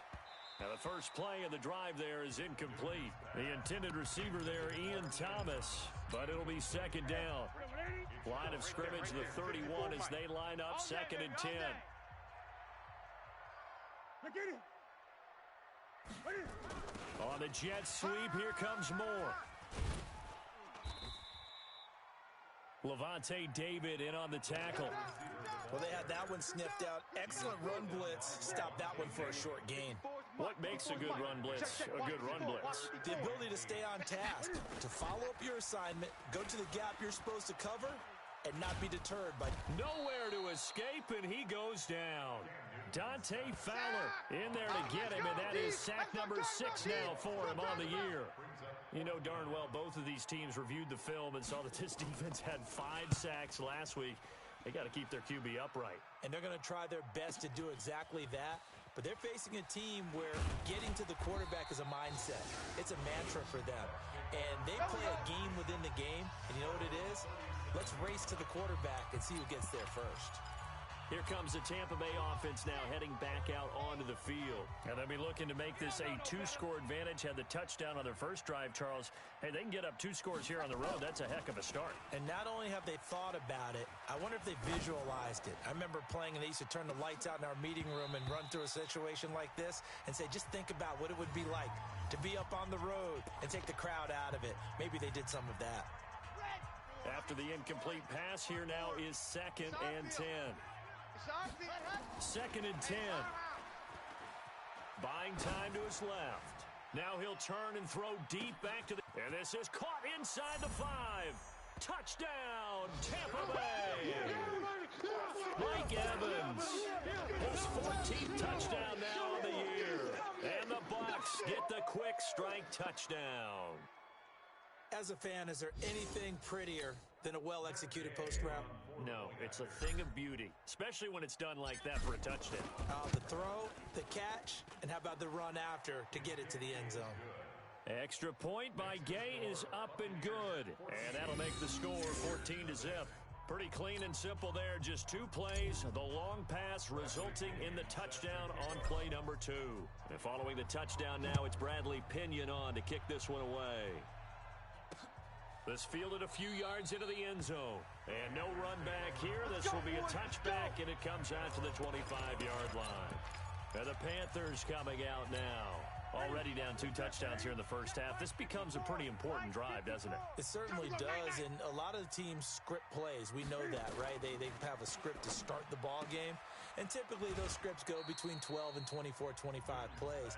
Now the first play of the drive there is incomplete. The intended receiver there, Ian Thomas, but it'll be second down. Line of scrimmage, the 31 as they line up second and 10. On the jet sweep, here comes more. Levante David in on the tackle. Well, they had that one sniffed out. Excellent run blitz. Stop that one for a short gain. What makes a good run blitz a good run blitz? The ability to stay on task, to follow up your assignment, go to the gap you're supposed to cover, and not be deterred by... Nowhere to escape, and he goes down. Dante Fowler in there to get him, and that is sack number 6 now for him on the year. You know darn well both of these teams reviewed the film and saw that this defense had 5 sacks last week. They got to keep their QB upright. And they're going to try their best to do exactly that. But they're facing a team where getting to the quarterback is a mindset. It's a mantra for them. And they play a game within the game. And you know what it is? Let's race to the quarterback and see who gets there first. Here comes the Tampa Bay offense now heading back out onto the field. And they'll be looking to make this a 2-score advantage. Had the touchdown on their first drive, Charles. Hey, they can get up 2 scores here on the road. That's a heck of a start. And not only have they thought about it, I wonder if they visualized it. I remember playing and they used to turn the lights out in our meeting room and run through a situation like this and say, just think about what it would be like to be up on the road and take the crowd out of it. Maybe they did some of that. After the incomplete pass, here now is 2nd and 10. 2nd and 10. Buying time to his left. Now he'll turn and throw deep back to the... And this is caught inside the 5. Touchdown, Tampa Bay. Mike Evans. His 14th touchdown now of the year. And the Bucs get the quick strike touchdown. As a fan, is there anything prettier than a well-executed post route? No, it's a thing of beauty, especially when it's done like that for a touchdown. The throw, the catch, and how about the run after to get it to the end zone? Extra point by Gay is up and good. And that'll make the score 14-0. Pretty clean and simple there. Just 2 plays. The long pass resulting in the touchdown on play number 2. And following the touchdown now, it's Bradley Pinion on to kick this one away. This fielded a few yards into the end zone. And no run back here. This will be a touchback, and it comes out to the 25-yard line. And the Panthers coming out now. Already down 2 touchdowns here in the first half. This becomes a pretty important drive, doesn't it? It certainly does, and a lot of the teams script plays. We know that, right? They have a script to start the ball game, and typically those scripts go between 12 and 24, 25 plays.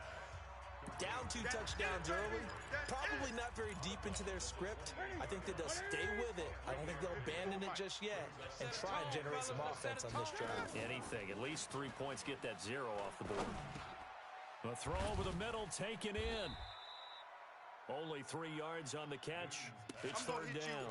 Down 2 touchdowns early, probably not very deep into their script. I think that they'll stay with it. I don't think they'll abandon it just yet and try and generate some offense on this drive. Anything. At least 3 points, get that 0 off the board. A throw over the middle, taken in. Only 3 yards on the catch. It's 3rd down.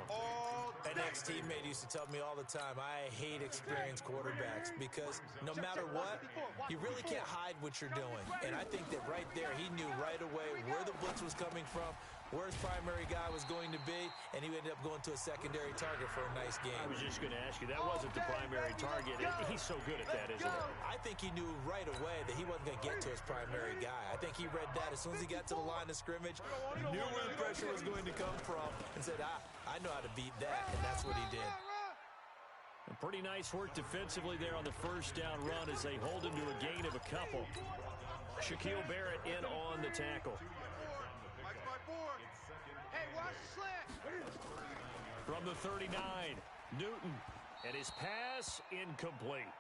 An ex-teammate used to tell me all the time, I hate experienced quarterbacks because no matter what, you really can't hide what you're doing. And I think that right there, he knew right away where the blitz was coming from, where his primary guy was going to be, and he ended up going to a secondary target for a nice game. I was just going to ask you, that wasn't the primary target. He's so good at that, isn't he? I think he knew right away that he wasn't going to get to his primary guy. I think he read that as soon as he got to the line of scrimmage, knew where the pressure was going to come from, and said, I know how to beat that, and that's what he did. A pretty nice work defensively there on the first down run as they hold him to a gain of a couple. Shaquille Barrett in on the tackle. Hey, watch the slant. From the 39, Newton, and his pass incomplete.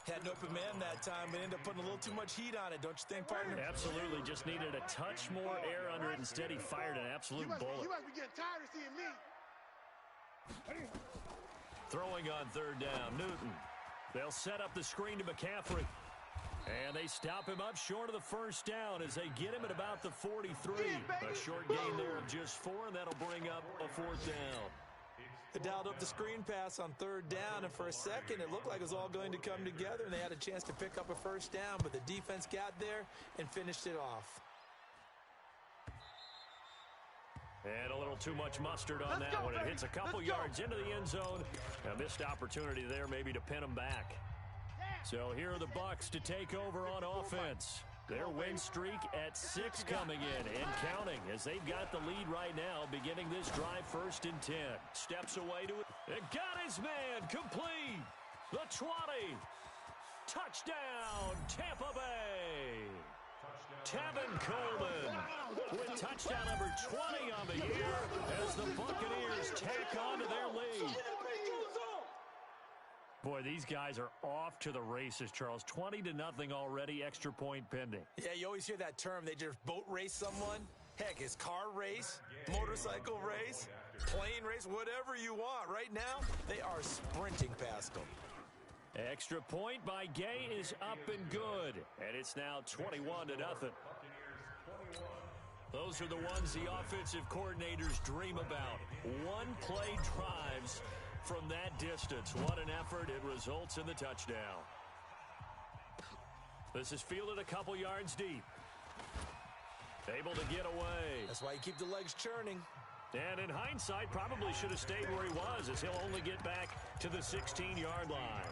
Had an open man that time, but ended up putting a little too much heat on it, don't you think, partner? Absolutely, just needed a touch more air under it. Instead, he fired an absolute bullet. You must be getting tired of seeing me. Throwing on 3rd down, Newton. They'll set up the screen to McCaffrey. And they stop him up short of the first down as they get him at about the 43. A short gain there of just 4, and that'll bring up a 4th down. They dialed up the screen pass on 3rd down, and for a second it looked like it was all going to come together, and they had a chance to pick up a first down, but the defense got there and finished it off. And a little too much mustard on that one. It hits a couple yards into the end zone. A missed opportunity there maybe to pin them back. So here are the Bucs to take over on offense. Their win streak at 6 coming in and counting as they've got the lead right now, beginning this drive 1st and 10. Steps away to it. It got his man complete. The 20. Touchdown, Tampa Bay. Tevin Coleman with touchdown number 20 on the year as the Buccaneers tack on to their lead. Boy, these guys are off to the races, Charles. 20-0 already, extra point pending. Yeah, you always hear that term. They just boat race someone. Heck, it's car race, motorcycle race, plane race, whatever you want. Right now, they are sprinting past them. Extra point by Gay is up and good. And it's now 21-0. Those are the ones the offensive coordinators dream about. One-play drives from that distance. What an effort. It results in the touchdown. This is fielded a couple yards deep. Able to get away. That's why you keep the legs churning. And in hindsight, probably should have stayed where he was, as he'll only get back to the 16-yard line.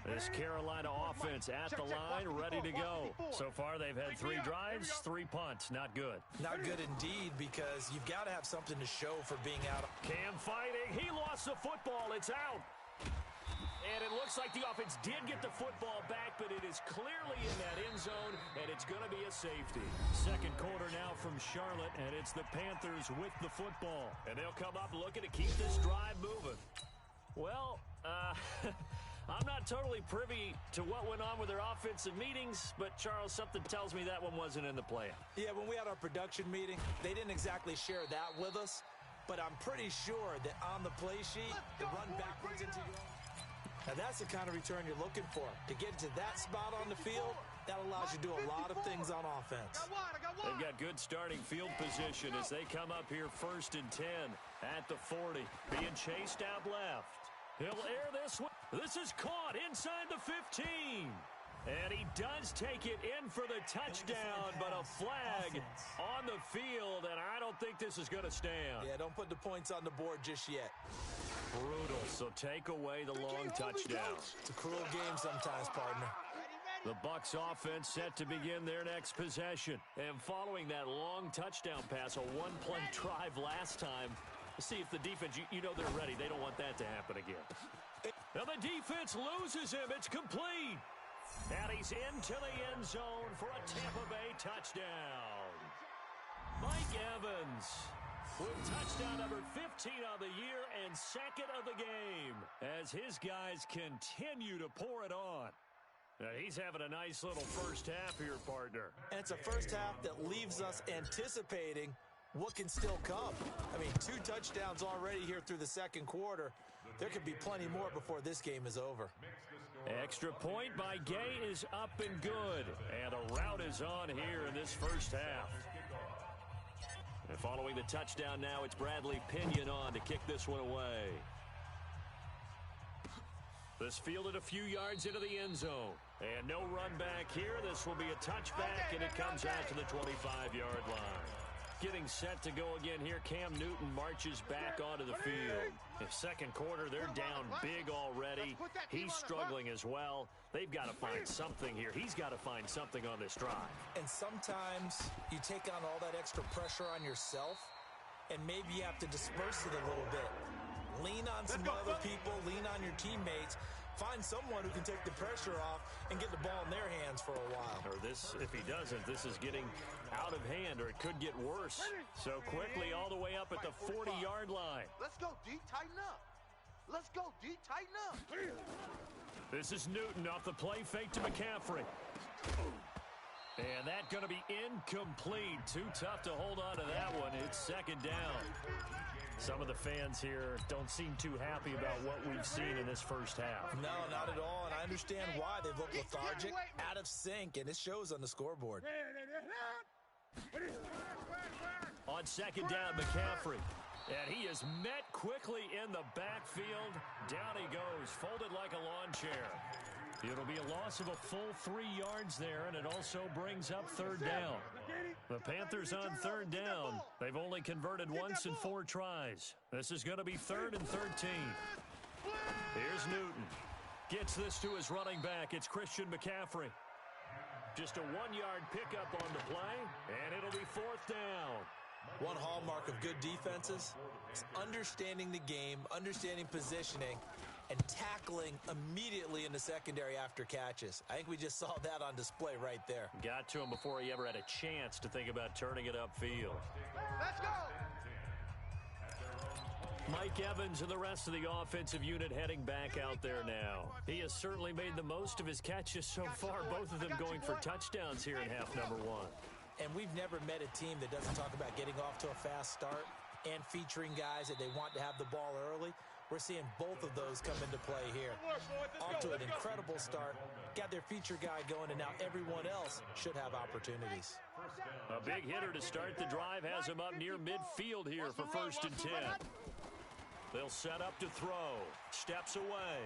This Carolina offense at the line, ready to go. So far, they've had 3 drives, 3 punts. Not good. Not good indeed, because you've got to have something to show for being out. Cam fighting. He lost the football. It's out. And it looks like the offense did get the football back, but it is clearly in that end zone, and it's going to be a safety. Second quarter now from Charlotte, and it's the Panthers with the football. And they'll come up looking to keep this drive moving. Well, I'm not totally privy to what went on with their offensive meetings, but, Charles, something tells me that one wasn't in the plan. Yeah, when we had our production meeting, they didn't exactly share that with us, but I'm pretty sure that on the play sheet, the run backwards into your... Now, that's the kind of return you're looking for. To get to that spot on the field, that allows you to do a lot of things on offense. They've got good starting field position as they come up here 1st and 10 at the 40. Being chased out left. He'll air this one. This is caught inside the 15. And he does take it in for the touchdown, but a flag on the field, and I don't think this is going to stand. Yeah, don't put the points on the board just yet. Brutal, so take away the long touchdown. It's a cruel game sometimes, partner. The Bucs offense set to begin their next possession. And following that long touchdown pass, a one-play drive last time, see if the defense, you know they're ready. They don't want that to happen again. Now the defense loses him. It's complete. And he's into the end zone for a Tampa Bay touchdown. Mike Evans with touchdown number 15 on the year and second of the game as his guys continue to pour it on. Now he's having a nice little first half here, partner. And it's a first half that leaves us anticipating what can still come. I mean, 2 touchdowns already here through the second quarter. There could be plenty more before this game is over. Extra point by Gay is up and good. And a rout is on here in this first half. And following the touchdown now, it's Bradley Pinion on to kick this one away. This fielded a few yards into the end zone. And no run back here. This will be a touchback, and it comes out to the 25-yard line. Getting set to go again here, Cam Newton marches back onto the field. In second quarter, they're down big already. He's struggling as well. They've got to find something here. He's got to find something on this drive. And sometimes you take on all that extra pressure on yourself, and maybe you have to disperse it a little bit. Lean on some other people, lean on your teammates. Find someone who can take the pressure off and get the ball in their hands for a while. Or this, if he doesn't, this is getting out of hand, or it could get worse. So quickly all the way up at the 40-yard line. Let's go, D. Tighten up. Let's go, D. Tighten up. This is Newton off the play fake to McCaffrey. And that's going to be incomplete. Too tough to hold on to that one. It's second down. Some of the fans here don't seem too happy about what we've seen in this first half. No, not at all, and I understand why. They've looked lethargic, out of sync, and it shows on the scoreboard. On second down, McCaffrey. And he is met quickly in the backfield. Down he goes, folded like a lawn chair. It'll be a loss of a full 3 yards there, and it also brings up third down. The Panthers on third down. They've only converted once in 4 tries. This is going to be 3rd and 13. Here's Newton. Gets this to his running back. It's Christian McCaffrey. Just a 1-yard pickup on the play, and it'll be 4th down. One hallmark of good defenses is understanding the game, understanding positioning, and tackling immediately in the secondary after catches. I think we just saw that on display right there. Got to him before he ever had a chance to think about turning it upfield. Let's go. Mike Evans and the rest of the offensive unit heading back out there now. He has certainly made the most of his catches so far, both of them going for touchdowns here in half number 1. And we've never met a team that doesn't talk about getting off to a fast start and featuring guys that they want to have the ball early. We're seeing both of those come into play here. Off to an incredible start, got their feature guy going, and now everyone else should have opportunities. A big hitter to start the drive has him up near midfield here for 1st and 10. They'll set up to throw. Steps away.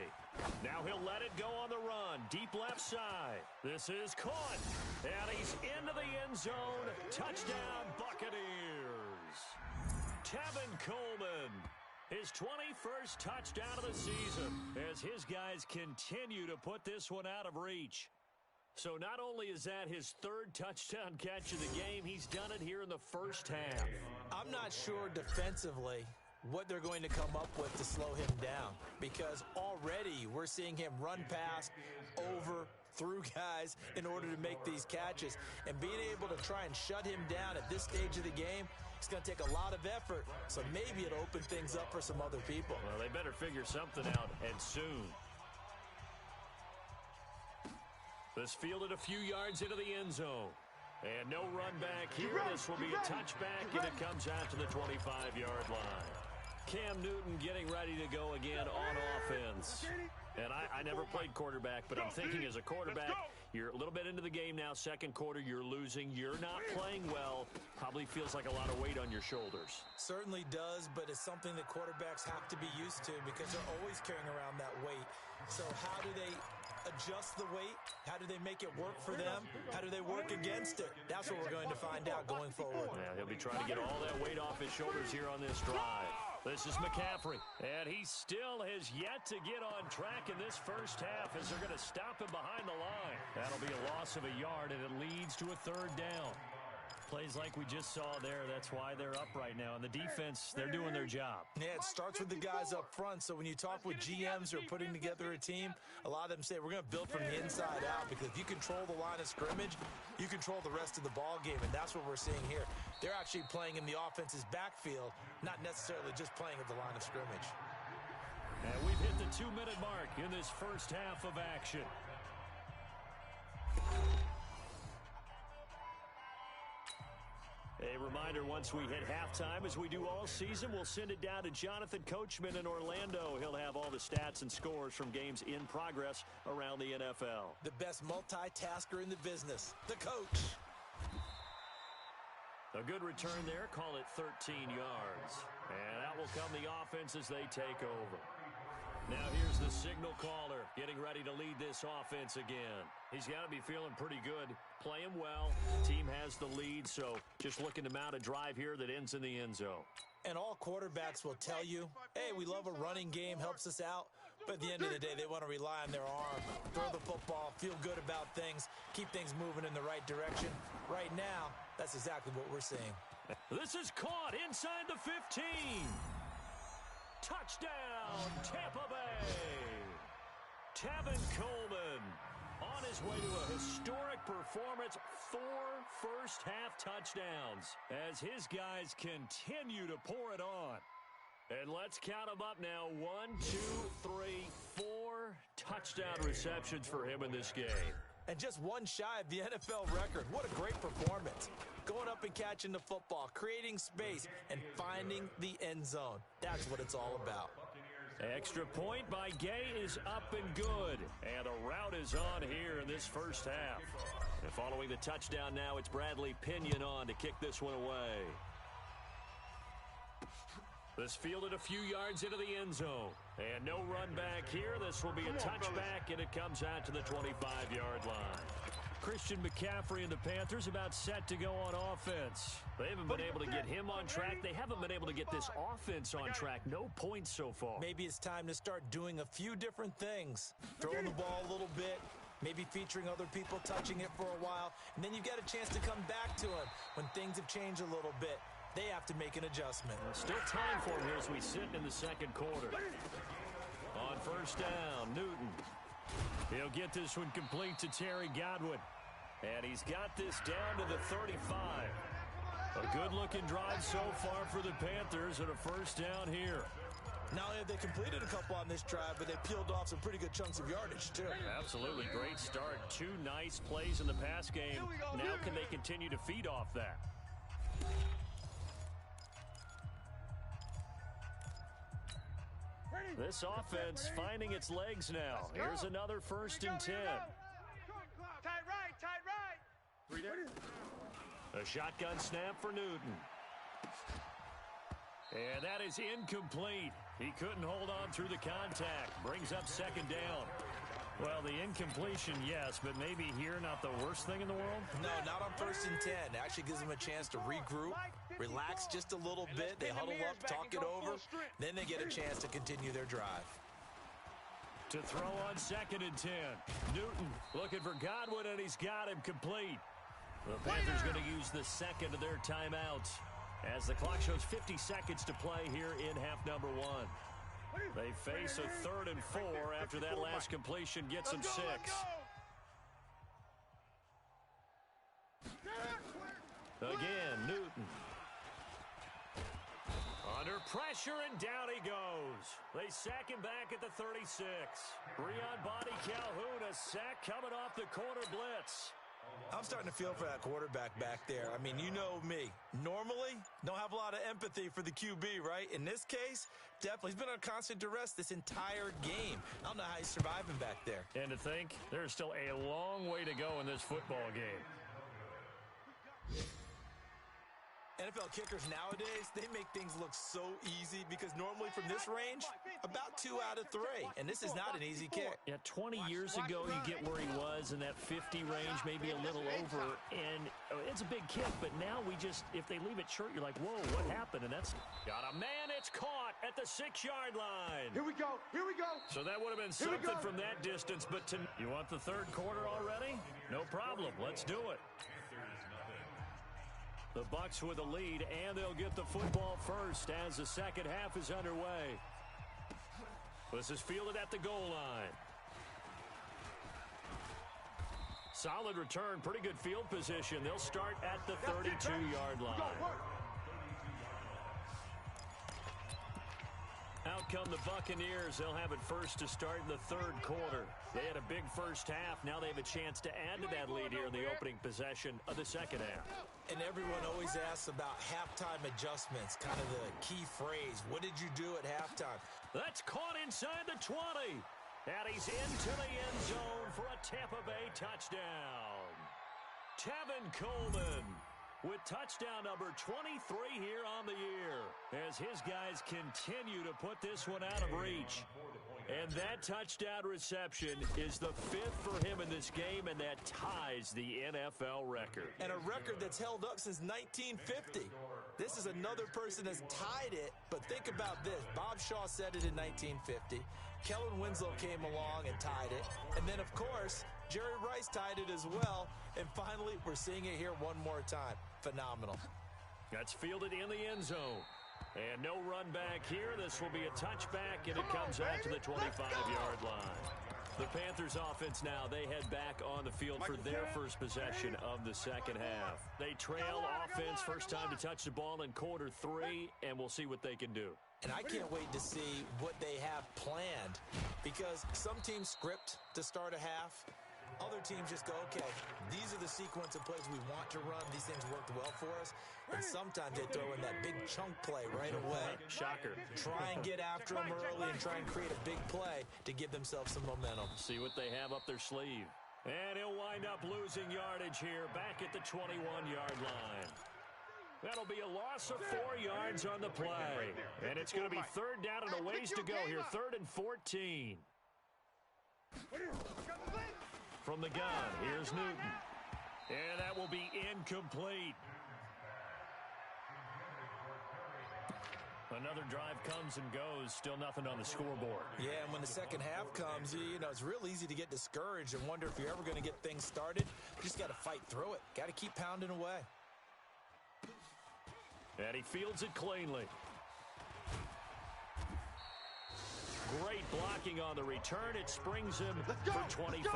Now he'll let it go on the run. Deep left side. This is caught. And he's into the end zone. Touchdown, Buccaneers. Tevin Coleman. His 21st touchdown of the season as his guys continue to put this one out of reach. So not only is that his third touchdown catch of the game, he's done it here in the first half. I'm not sure defensively what they're going to come up with to slow him down, because already we're seeing him run past, over, through guys in order to make these catches. And being able to try and shut him down at this stage of the game, it's going to take a lot of effort. So maybe it'll open things up for some other people. Well, they better figure something out, and soon. This fielded a few yards into the end zone. And no run back here. This will be a touchback, and it comes out to the 25-yard line. Cam Newton getting ready to go again on offense. And I never played quarterback, but I'm thinking as a quarterback, you're a little bit into the game now. Second quarter, you're losing. You're not playing well. Probably feels like a lot of weight on your shoulders. Certainly does, but it's something that quarterbacks have to be used to because they're always carrying around that weight. So how do they adjust the weight? How do they make it work for them? How do they work against it? That's what we're going to find out going forward. Yeah, he'll be trying to get all that weight off his shoulders here on this drive. This is McCaffrey, and he still has yet to get on track in this first half as they're going to stop him behind the line. That'll be a loss of a yard, and it leads to a third down. Plays like we just saw there, that's why they're up right now. And the defense, they're doing their job. Yeah, it starts with the guys up front. So when you talk with GMs who are putting together a team, a lot of them say we're going to build from the inside out, because if you control the line of scrimmage, you control the rest of the ball game, and that's what we're seeing here. They're actually playing in the offense's backfield, not necessarily just playing at the line of scrimmage. And we've hit the 2-minute mark in this first half of action. A reminder, once we hit halftime, as we do all season, we'll send it down to Jonathan Coachman in Orlando. He'll have all the stats and scores from games in progress around the NFL. The best multitasker in the business, the coach. A good return there, call it 13 yards. And that will come the offense as they take over. Now here's the signal caller getting ready to lead this offense again. He's got to be feeling pretty good, playing well. Team has the lead, so just looking to mount a drive here that ends in the end zone. And all quarterbacks will tell you, hey, we love a running game, helps us out. But at the end of the day, they want to rely on their arm, throw the football, feel good about things, keep things moving in the right direction. Right now, that's exactly what we're seeing. This is caught inside the 15. Touchdown, Tampa Bay. Tevin Coleman on his way to a historic performance, 4 first-half touchdowns as his guys continue to pour it on. And let's count them up now. 1, 2, 3, 4 touchdown receptions for him in this game. And just one shy of the NFL record. What a great performance. Going up and catching the football, creating space, and finding the end zone. That's what it's all about. Extra point by Gay is up and good. And a route is on here in this first half. And following the touchdown now, it's Bradley Pinion on to kick this one away. This fielded a few yards into the end zone. And no run back here. This will be a touchback, and it comes out to the 25-yard line. Christian McCaffrey and the Panthers about set to go on offense. They haven't been able to get him on track. They haven't been able to get this offense on track. No points so far. Maybe it's time to start doing a few different things. Throwing the ball a little bit, maybe featuring other people touching it for a while, and then you've got a chance to come back to him when things have changed a little bit. They have to make an adjustment. Still time for him here as we sit in the second quarter. On first down, Newton. He'll get this one complete to Terry Godwin. And he's got this down to the 35. A good-looking drive so far for the Panthers and a first down here. Not only have they completed a couple on this drive, but they peeled off some pretty good chunks of yardage, too. Absolutely. Great start. 2 nice plays in the pass game. Now can they continue to feed off that? This offense finding its legs now. Here's another 1st and 10. Tight right. A shotgun snap for Newton. And that is incomplete. He couldn't hold on through the contact. Brings up second down. Well, the incompletion, yes, but maybe here not the worst thing in the world? No, not on 1st and 10. It actually gives them a chance to regroup, relax just a little bit. They huddle up, talk it over. Then they get a chance to continue their drive. To throw on 2nd and 10. Newton looking for Godwin, and he's got him complete. The Panthers going to use the second of their timeouts as the clock shows 50 seconds to play here in half number 1. They face a 3rd and 4 after that last completion gets them 6. Again, Newton. Under pressure, and down he goes. They sack him back at the 36. Breon Body Calhoun, a sack coming off the corner blitz. I'm starting to feel for that quarterback back there. I mean, you know me. Normally, don't have a lot of empathy for the QB, right? In this case, definitely. He's been under constant duress this entire game. I don't know how he's surviving back there. And to think, there's still a long way to go in this football game. NFL kickers nowadays, they make things look so easy because normally from this range, about 2 out of 3. And this is not an easy kick. Yeah, 20 years ago, you get where he was in that 50 range, maybe a little over. And it's a big kick, but now we just, if they leave it short, you're like, whoa, what happened? And that's got a man. It's caught at the 6-yard line. Here we go. Here we go. So that would have been something from that distance. But you want the 3rd quarter already? No problem. Let's do it. The Bucs with a lead, and they'll get the football first as the second half is underway. This is fielded at the goal line. Solid return, pretty good field position. They'll start at the 32-yard line. Out come the Buccaneers. They'll have it first to start in the 3rd quarter. They had a big first half. Now they have a chance to add to that lead here in the opening possession of the second half. And everyone always asks about halftime adjustments, kind of the key phrase. What did you do at halftime? That's caught inside the 20. And he's into the end zone for a Tampa Bay touchdown. Tevin Coleman with touchdown number 23 here on the year as his guys continue to put this one out of reach. And that touchdown reception is the 5th for him in this game, and that ties the NFL record. And a record that's held up since 1950. This is another person that's tied it, but think about this. Bob Shaw said it in 1950. Kellen Winslow came along and tied it. And then, of course, Jerry Rice tied it as well. And finally, we're seeing it here one more time. Phenomenal. That's fielded in the end zone. And no run back here. This will be a touchback, and it comes out to the 25-yard line. The Panthers offense now, they head back on the field for their first possession of the second half. They trail offense, first time to touch the ball in quarter 3, and we'll see what they can do. And I can't wait to see what they have planned, because some teams script to start a half. Other teams just go, okay, these are the sequence of plays we want to run. These things worked well for us. And sometimes they throw in that big chunk play right away. Shocker. Try and get after them early and try and create a big play to give themselves some momentum. See what they have up their sleeve. And he'll wind up losing yardage here back at the 21-yard line. That'll be a loss of 4 yards on the play. And it's going to be 3rd down and a ways to go here, 3rd and 14. From the gun, here's Newton. And that will be incomplete. Another drive comes and goes, still nothing on the scoreboard. Yeah, and when the second half comes, you know, it's real easy to get discouraged and wonder if you're ever going to get things started. You just got to fight through it. Got to keep pounding away. And he fields it cleanly. Great blocking on the return. It springs him for 25.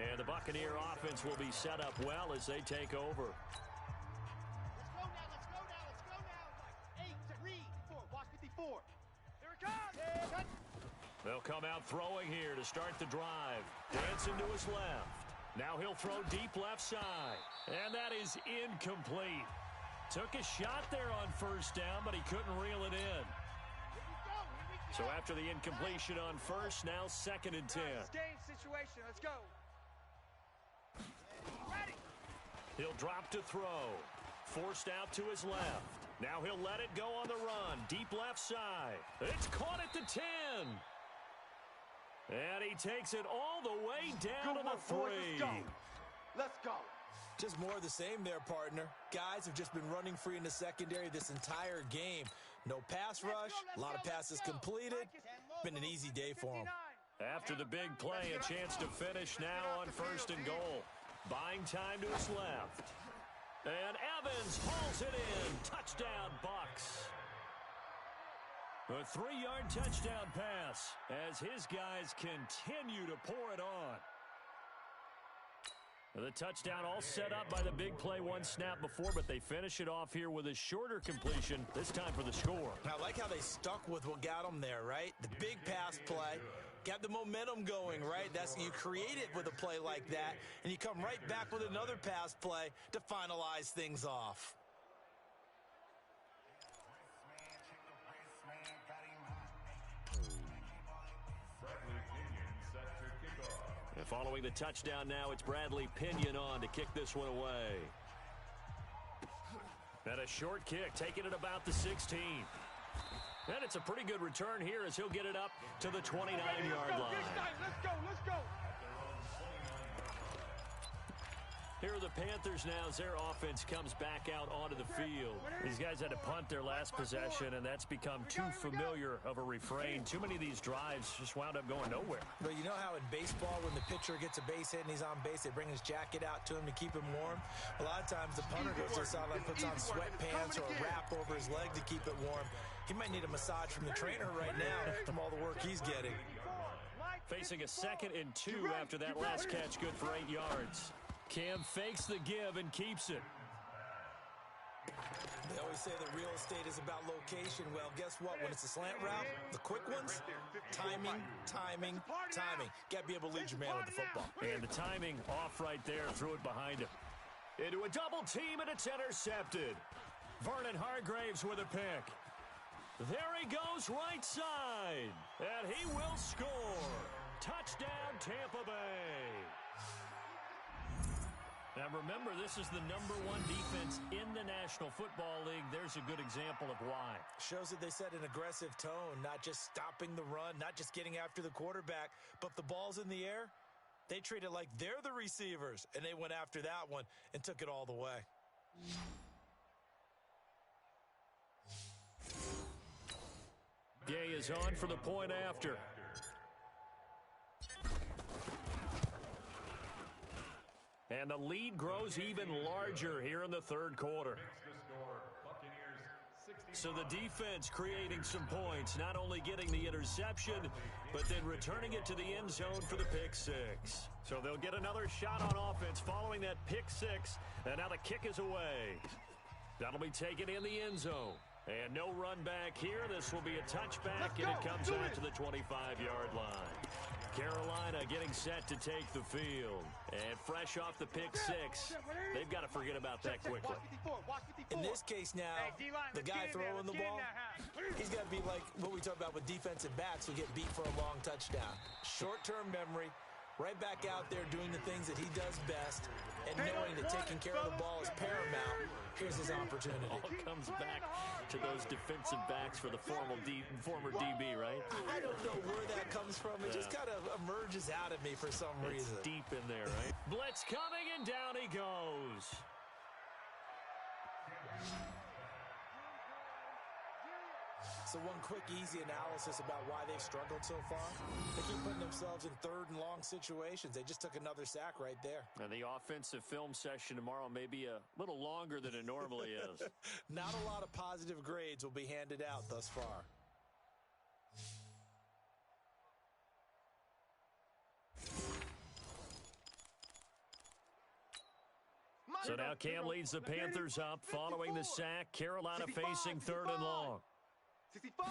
And the Buccaneer offense will be set up well as they take over. Let's go now. 8, 3, 4. Watch 54. Here it comes. They'll come out throwing here to start the drive. Dancing to his left. Now he'll throw deep left side. And that is incomplete. Took a shot there on first down, but he couldn't reel it in. So after the incompletion on first, now 2nd and 10. Game situation. Let's go. Ready. He'll drop to throw. Forced out to his left. Now he'll let it go on the run. Deep left side. It's caught at the 10. And he takes it all the way down to the 3. Let's go. Let's go. Just more of the same there, partner. Guys have just been running free in the secondary this entire game. No pass rush, a lot of passes completed. Been an easy day for him. After the big play, a chance to finish now on 1st and goal. Buying time to his left. And Evans hauls it in. Touchdown, Bucks. A 3-yard touchdown pass as his guys continue to pour it on. The touchdown all set up by the big play one snap before, but they finish it off here with a shorter completion, this time for the score. I like how they stuck with what got them there, right? The big pass play, got the momentum going, right? That's you create it with a play like that, and you come right back with another pass play to finalize things off. And following the touchdown now, it's Bradley Pinion on to kick this one away. And a short kick, taking it about the 16. And it's a pretty good return here as he'll get it up to the 29-yard line. Let's go, let's go. Here are the Panthers now as their offense comes back out onto the field. These guys had to punt their last possession, and that's become too familiar of a refrain. Too many of these drives just wound up going nowhere. But you know how in baseball, when the pitcher gets a base hit and he's on base, they bring his jacket out to him to keep him warm? A lot of times the punter goes to the sideline, puts on sweatpants or a wrap over his leg to keep it warm. He might need a massage from the trainer right now from all the work he's getting. Facing a 2nd and 2 after that last catch, good for 8 yards. Cam fakes the give and keeps it. They always say that real estate is about location. Well, guess what? When it's a slant route, the quick ones, timing. Got to be able to lead your man with the football. And the timing off right there, threw it behind him. Into a double team, and it's intercepted. Vernon Hargraves with a pick. There he goes right side. And he will score. Touchdown, Tampa Bay. Now remember, this is the #1 defense in the National Football League. There's a good example of why. Shows that they set an aggressive tone, not just stopping the run, not just getting after the quarterback, but the ball's in the air. They treat it like they're the receivers, and they went after that one and took it all the way. Gay is on for the point after. And the lead grows even larger here in the 3rd quarter. So the defense creating some points, not only getting the interception, but then returning it to the end zone for the pick 6. So they'll get another shot on offense following that pick 6, and now the kick is away. That'll be taken in the end zone. And no run back here. This will be a touchback, and it comes out to the 25-yard line. Carolina getting set to take the field. And fresh off the pick 6, they've got to forget about that quickly. In this case now, the guy throwing the ball, he's got to be like what we talk about with defensive backs who get beat for a long touchdown. Short-term memory, right back out there doing the things that he does best, and knowing that taking care of the ball is paramount. Here's his opportunity. All comes back to those defensive backs for the former DB, right? I don't know where that comes from. It just kind of emerges out of me for some reason. It's deep in there, right? Blitz coming, and down he goes. So one quick, easy analysis about why they've struggled so far. They keep putting themselves in 3rd and long situations. They just took another sack right there. And the offensive film session tomorrow may be a little longer than it normally is. Not a lot of positive grades will be handed out thus far. So now Cam leads the Panthers up following the sack. Carolina facing 3rd and long. 65.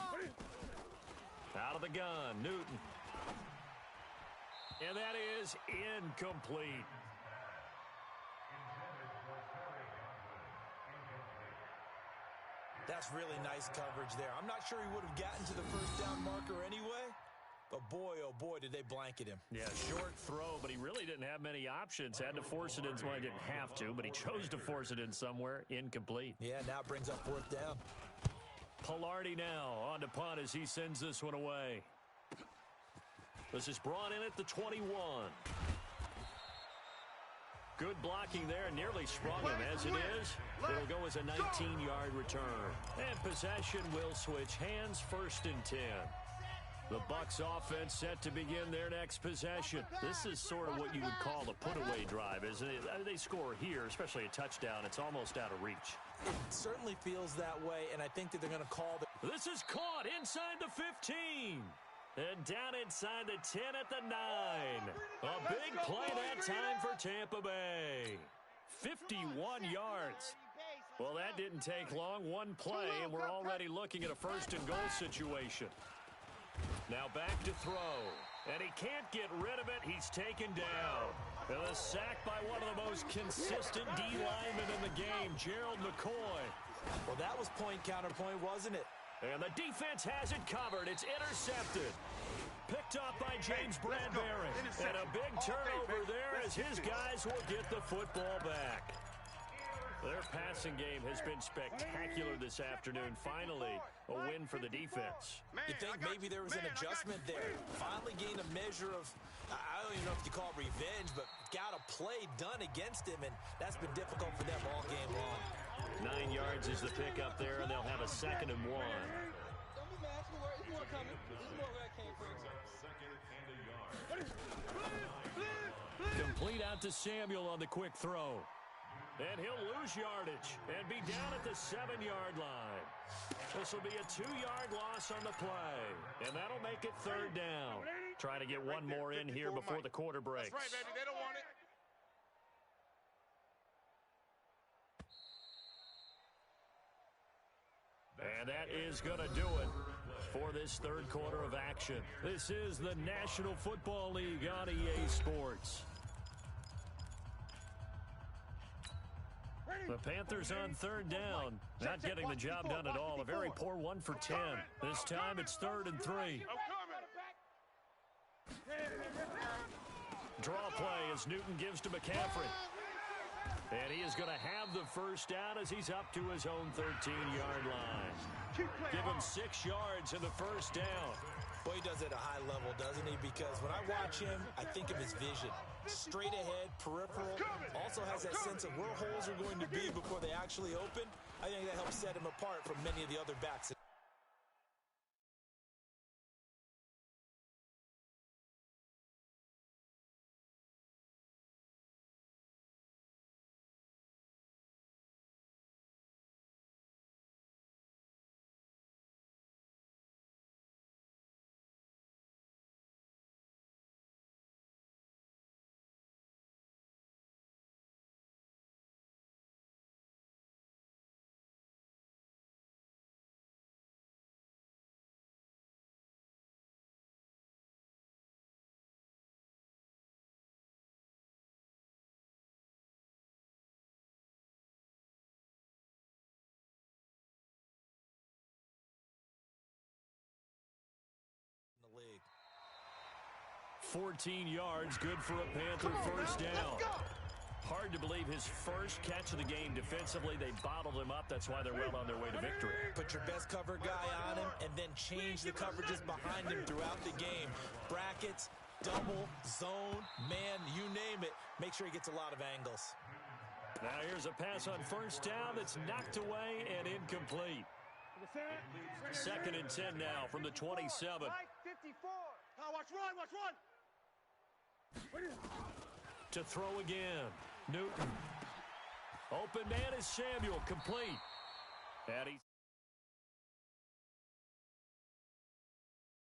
Out of the gun, Newton. And that is incomplete. That's really nice coverage there. I'm not sure he would have gotten to the first down marker anyway, But boy, oh boy, did they blanket him. Yeah, short throw, but he really didn't have many options. Had to force it in. Well, he didn't have to, but he chose to force it in somewhere. Incomplete. Yeah, now it brings up 4th down. Pilardi now on to punt as he sends this one away. This is brought in at the 21. Good blocking there, nearly sprung him. As it is, it'll go as a 19-yard return. And possession will switch hands, 1st and 10. The Bucs offense set to begin their next possession. This is sort of what you would call a put-away drive, isn't it? They score here, especially a touchdown. It's almost out of reach. It certainly feels that way, and I think that they're going to call the... This is caught inside the 15. And down inside the 10 at the 9. A big play that time for Tampa Bay. 51 yards. Well, that didn't take long. One play, and we're already looking at a 1st and goal situation. Now back to throw. And he can't get rid of it. He's taken down. And a sack by one of the most consistent D linemen in the game, Gerald McCoy. Well, that was point counterpoint, wasn't it? And the defense has it covered. It's intercepted. Picked up by James Bradbury. And a big turnover there as his guys will get the football back. Their passing game has been spectacular this afternoon. Finally, a win for the defense. You think maybe there was an adjustment there. Finally gained a measure of, I don't even know if you call it revenge, but got a play done against him, and that's been difficult for them all game long. 9 yards is the pickup there, and they'll have a 2nd and 1. Don't be mad. It's more coming. This is more where it came from. Complete out to Samuel on the quick throw. And he'll lose yardage and be down at the 7-yard line. This will be a 2-yard loss on the play. And that'll make it 3rd down. Trying to get one more in here before the quarter breaks. That's right, baby. They don't want it. And that is going to do it for this 3rd quarter of action. This is the National Football League on EA Sports. The Panthers on 3rd down. Not getting the job done at all. A very poor 1 for 10. This time it's 3rd and 3. Draw play as Newton gives to McCaffrey. And he is going to have the 1st down as he's up to his own 13-yard line. Give him 6 yards in the 1st down. Boy, he does it at a high level, doesn't he? Because when I watch him, I think of his vision. Straight ahead, peripheral. Also has that sense of where holes are going to be before they actually open. I think that helps set him apart from many of the other backs. League. 14 yards, good for a Panther 1st down. Hard to believe his first catch of the game defensively. They bottled him up. That's why they're well on their way to victory. Put your best cover guy on him and then change the coverages behind him throughout the game. Brackets, double, zone, man, you name it. Make sure he gets a lot of angles. Now here's a pass on 1st down that's knocked away and incomplete. 2nd and 10 now from the 27. 54. Now watch run. To throw again. Newton. Open man is Samuel, complete. And he's